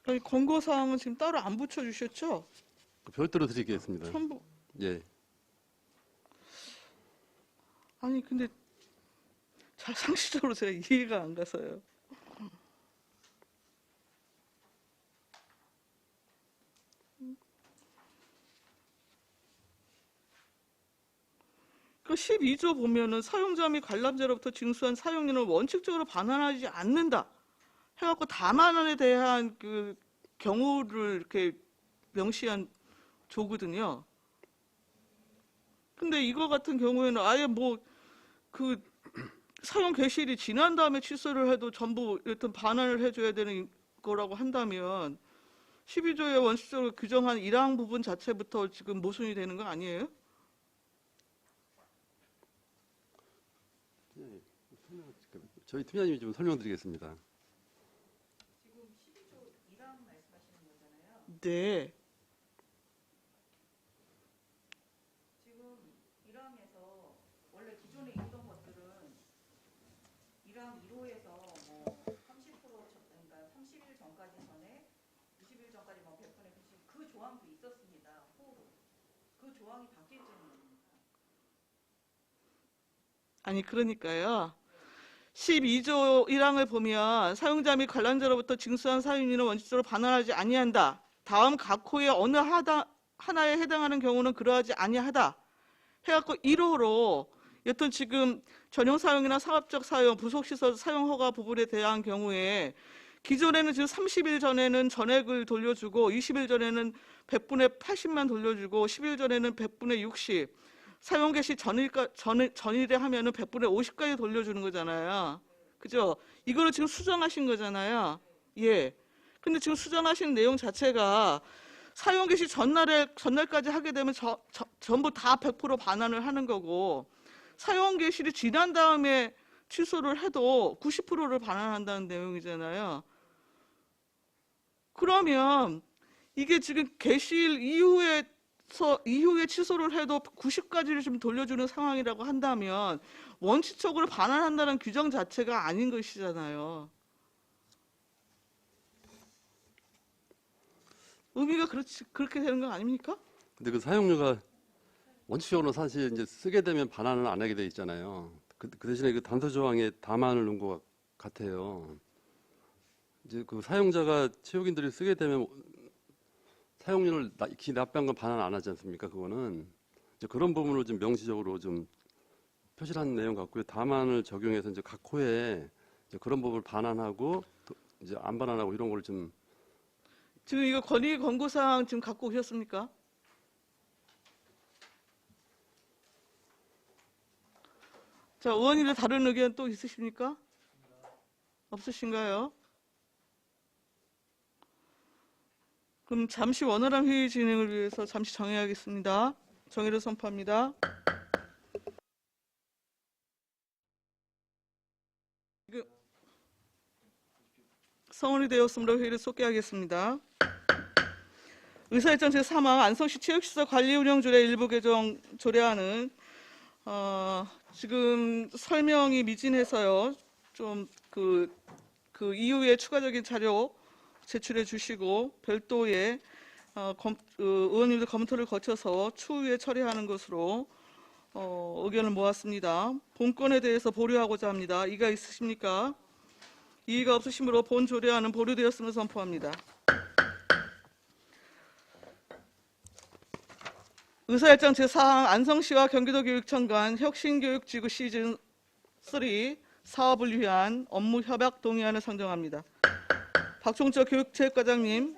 아니 권고 사항은 지금 따로 안 붙여주셨죠? 별도로 드리겠습니다. 첨부. 예. 아니 근데 잘 상식적으로 제가 이해가 안 가서요. 그 12조 보면은 사용자 및 관람자로부터 징수한 사용료는 원칙적으로 반환하지 않는다 해갖고 다만원에 대한 그 경우를 이렇게 명시한 조거든요. 근데 이거 같은 경우에는 아예 뭐 그 사용 개시일이 지난 다음에 취소를 해도 전부 여튼 반환을 해줘야 되는 거라고 한다면 12조에 원칙적으로 규정한 1항 부분 자체부터 지금 모순이 되는 거 아니에요? 저희 팀장님이 좀 설명드리겠습니다. 네. 지금 1항에서 원래 기존에 있던 것들은 1항 1호에서 뭐 30% 그러니까 30일 전까지 전에 20일 전까지 뭐 100분의 90 그 조항도 있었습니다. 후로 그 조항이 바뀔 때문입니다. 아니 그러니까요. 12조 1항을 보면 사용자 및 관람자로부터 징수한 사용료는 원칙적으로 반환하지 아니한다. 다음 각 호의 어느 하나에 해당하는 경우는 그러하지 아니하다. 해갖고 1호로 여튼 지금 전용 사용이나 상업적 사용, 부속시설 사용 허가 부분에 대한 경우에 기존에는 지금 30일 전에는 전액을 돌려주고 20일 전에는 100분의 80만 돌려주고 10일 전에는 100분의 60 사용 개시 전일에 하면은 100분의 50까지 돌려주는 거잖아요. 그죠? 이거를 지금 수정하신 거잖아요. 예. 근데 지금 수정하신 내용 자체가 사용 개시 전날까지 하게 되면 전부 다 100% 반환을 하는 거고 사용 개시일이 지난 다음에 취소를 해도 90%를 반환한다는 내용이잖아요. 그러면 이게 지금 개시일 이후에 취소를 해도 90까지를 좀 돌려주는 상황이라고 한다면 원칙적으로 반환한다는 규정 자체가 아닌 것이잖아요. 의미가 그렇게 되는 거 아닙니까? 근데 그 사용료가 원칙적으로 사실 이제 쓰게 되면 반환을 안 하게 돼 있잖아요. 그 대신에 그 단서 조항에 다만을 넣은 것 같아요. 이제 그 사용자가 체육인들이 쓰게 되면 사용료를 납부한 건 반환 안 하지 않습니까? 그거는 이제 그런 부분을 좀 명시적으로 좀 표시를 한 내용 같고요. 다만을 적용해서 이제 각 호에 이제 그런 부분을 반환하고 이제 안 반환하고 이런 걸 좀 지금 이거 권익위 권고사항 지금 갖고 오셨습니까? 자, 의원님들 다른 의견 또 있으십니까? 없으신가요? 그럼 잠시 원활한 회의 진행을 위해서 잠시 정회하겠습니다. 정회를 선포합니다. 성원이 되었으므로 회의를 속개하겠습니다. 의사일정 제3항 안성시 체육시설 관리 운영 조례 일부 개정 조례안은 지금 설명이 미진해서요. 좀 그 이후에 추가적인 자료 제출해 주시고 별도의 의원님들 검토를 거쳐서 추후에 처리하는 것으로 의견을 모았습니다. 본건에 대해서 보류하고자 합니다. 이의가 있으십니까? 이의가 없으시므로 본 조례안은 보류되었음을 선포합니다. 의사일정 제4항 안성시와 경기도교육청 간 혁신교육지구 시즌 3 사업을 위한 업무 협약 동의안을 상정합니다. 박종철 교육체육과장님.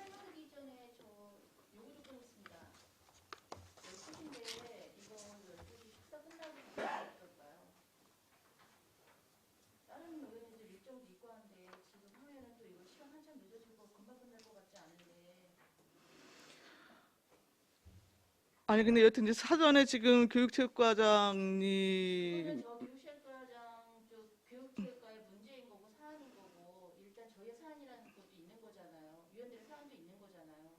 아니 근데 여튼 이제 사전에 지금 교육체육과장님 교육체육과의 문제인 거고 사안인 거고 일단 저희의 사안이라는 것도 있는 거잖아요. 위원들의 사안도 있는 거잖아요.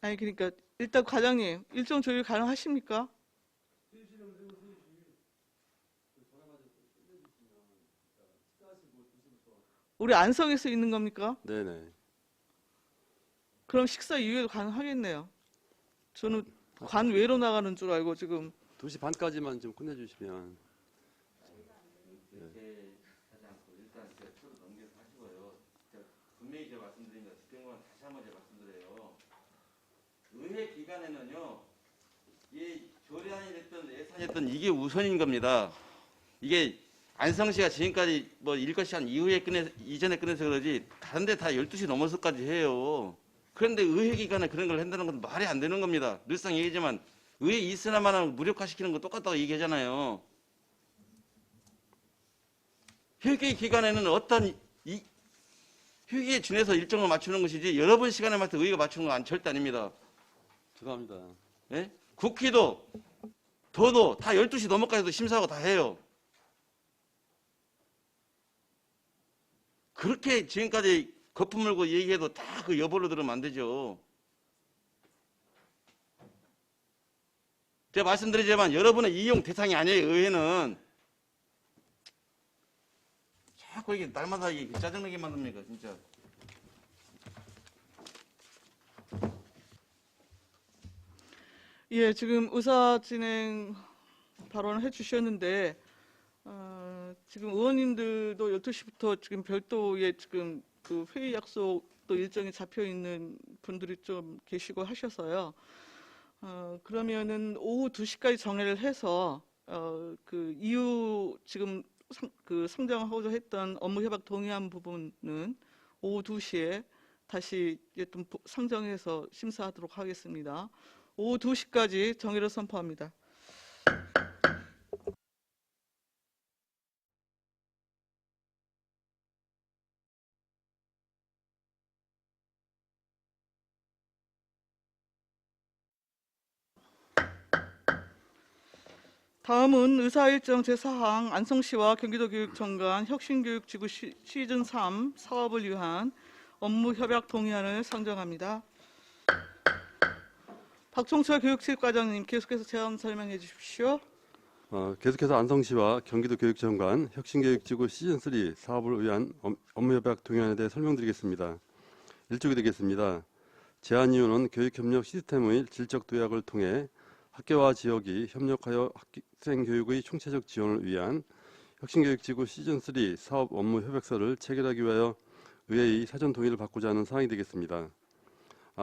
아니 그러니까 일단 과장님 일정 조율 가능하십니까? 우리 안성에서 있는 겁니까? 네네. 그럼 식사 이후에도 가능하겠네요. 저는 관외로 나가는 줄 알고 지금 2시 반까지만 좀 끝내주시면. 이렇게 하지 않고 일단 제가 표로 넘겨서 하시고요. 분명히 제가 말씀드린 것 집행관 다시 한번 제가 말씀드려요. 의회 기간에는요, 이 조례안이 됐든 예산이 됐든 이게 우선인 겁니다. 이게 안성시가 지금까지 뭐 일거시한 이후에 이전에 끝내서 그러지 다른 데 다 12시 넘어서까지 해요. 그런데 의회 기간에 그런 걸 한다는 건 말이 안 되는 겁니다. 늘상 얘기지만 의회 있으나마나 무력화시키는 거 똑같다고 얘기하잖아요. 회계 기간에는 어떤 회계에 준해서 일정을 맞추는 것이지 여러 번 시간에 맞춰 의회가 맞추는 건 절대 아닙니다. 죄송합니다. 예? 국회도 더도 다 12시 넘어까지도 심사하고 다 해요. 그렇게 지금까지 거품 물고 얘기해도 다 그 여보로 들으면 안 되죠. 제가 말씀드리지만 여러분의 이용 대상이 아니에요. 의회는. 자꾸 이게 날마다 이게 짜증나게 만듭니까 진짜. 예 지금 의사 진행 발언을 해주셨는데 지금 의원님들도 12시부터 지금 별도의 지금 그 회의 약속도 일정이 잡혀 있는 분들이 좀 계시고 하셔서요. 그러면은 오후 2시까지 정회를 해서 그 이후 지금 상정하고자 했던 업무 협약 동의안 부분은 오후 2시에 다시 좀 상정해서 심사하도록 하겠습니다. 오후 2시까지 정회를 선포합니다. 다음은 의사일정 제4항 안성시와 경기도교육청 간 혁신교육지구 시즌 3 사업을 위한 업무 협약 동의안을 상정합니다. 박종철 교육체육과장님 계속해서 제안 설명해 주십시오. 계속해서 안성시와 경기도교육청 간 혁신교육지구 시즌3 사업을 위한 업무협약 동의안에 대해 설명드리겠습니다. 일쪽이 되겠습니다. 제안 이유는 교육협력 시스템의 질적 도약을 통해 학교와 지역이 협력하여 학생 교육의 총체적 지원을 위한 혁신교육지구 시즌3 사업 업무 협약서를 체결하기 위하여 의회의 사전 동의를 받고자 하는 사항이 되겠습니다.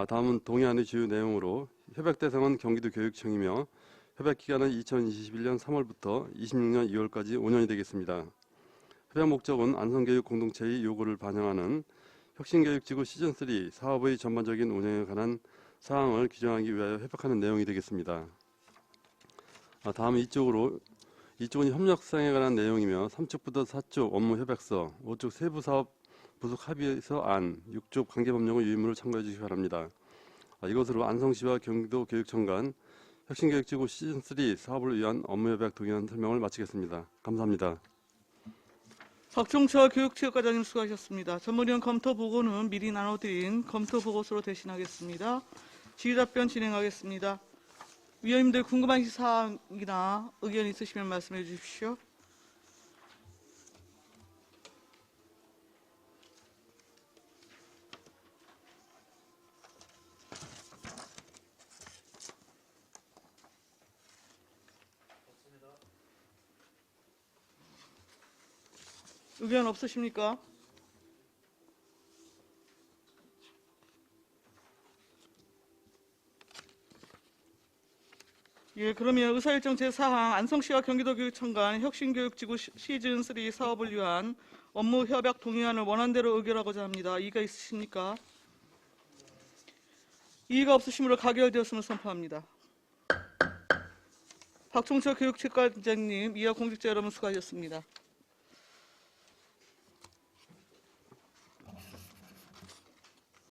다음은 동의안의 주요 내용으로 협약 대상은 경기도교육청이며 협약 기간은 2021년 3월부터 26년 2월까지 5년이 되겠습니다. 협약 목적은 안성교육 공동체의 요구를 반영하는 혁신교육지구 시즌3 사업의 전반적인 운영에 관한 사항을 규정하기 위하여 협약하는 내용이 되겠습니다. 다음은 이쪽은 협력사항에 관한 내용이며 3쪽부터 4쪽 업무 협약서, 5쪽 세부 사업 부속 합의서 안, 6쪽 관계법령의 유의문을 참고해 주시기 바랍니다. 이것으로 안성시와 경기도 교육청 간 혁신교육지구 시즌3 사업을 위한 업무협약 동의안 설명을 마치겠습니다. 감사합니다. 박종철 교육체육과장님 수고하셨습니다. 전문위원 검토 보고는 미리 나눠드린 검토 보고서로 대신하겠습니다. 질의답변 진행하겠습니다. 위원님들 궁금하신 사항이나 의견 있으시면 말씀해 주십시오. 의견 없으십니까? 예, 그러면 의사일정 제4항 안성시와 경기도교육청 간 혁신교육지구 시즌3 사업을 위한 업무 협약 동의안을 원안대로 의결하고자 합니다. 이의가 있으십니까? 이의가 없으시므로 가결되었음을 선포합니다. 박종철 교육체육과장님, 이하 공직자 여러분 수고하셨습니다.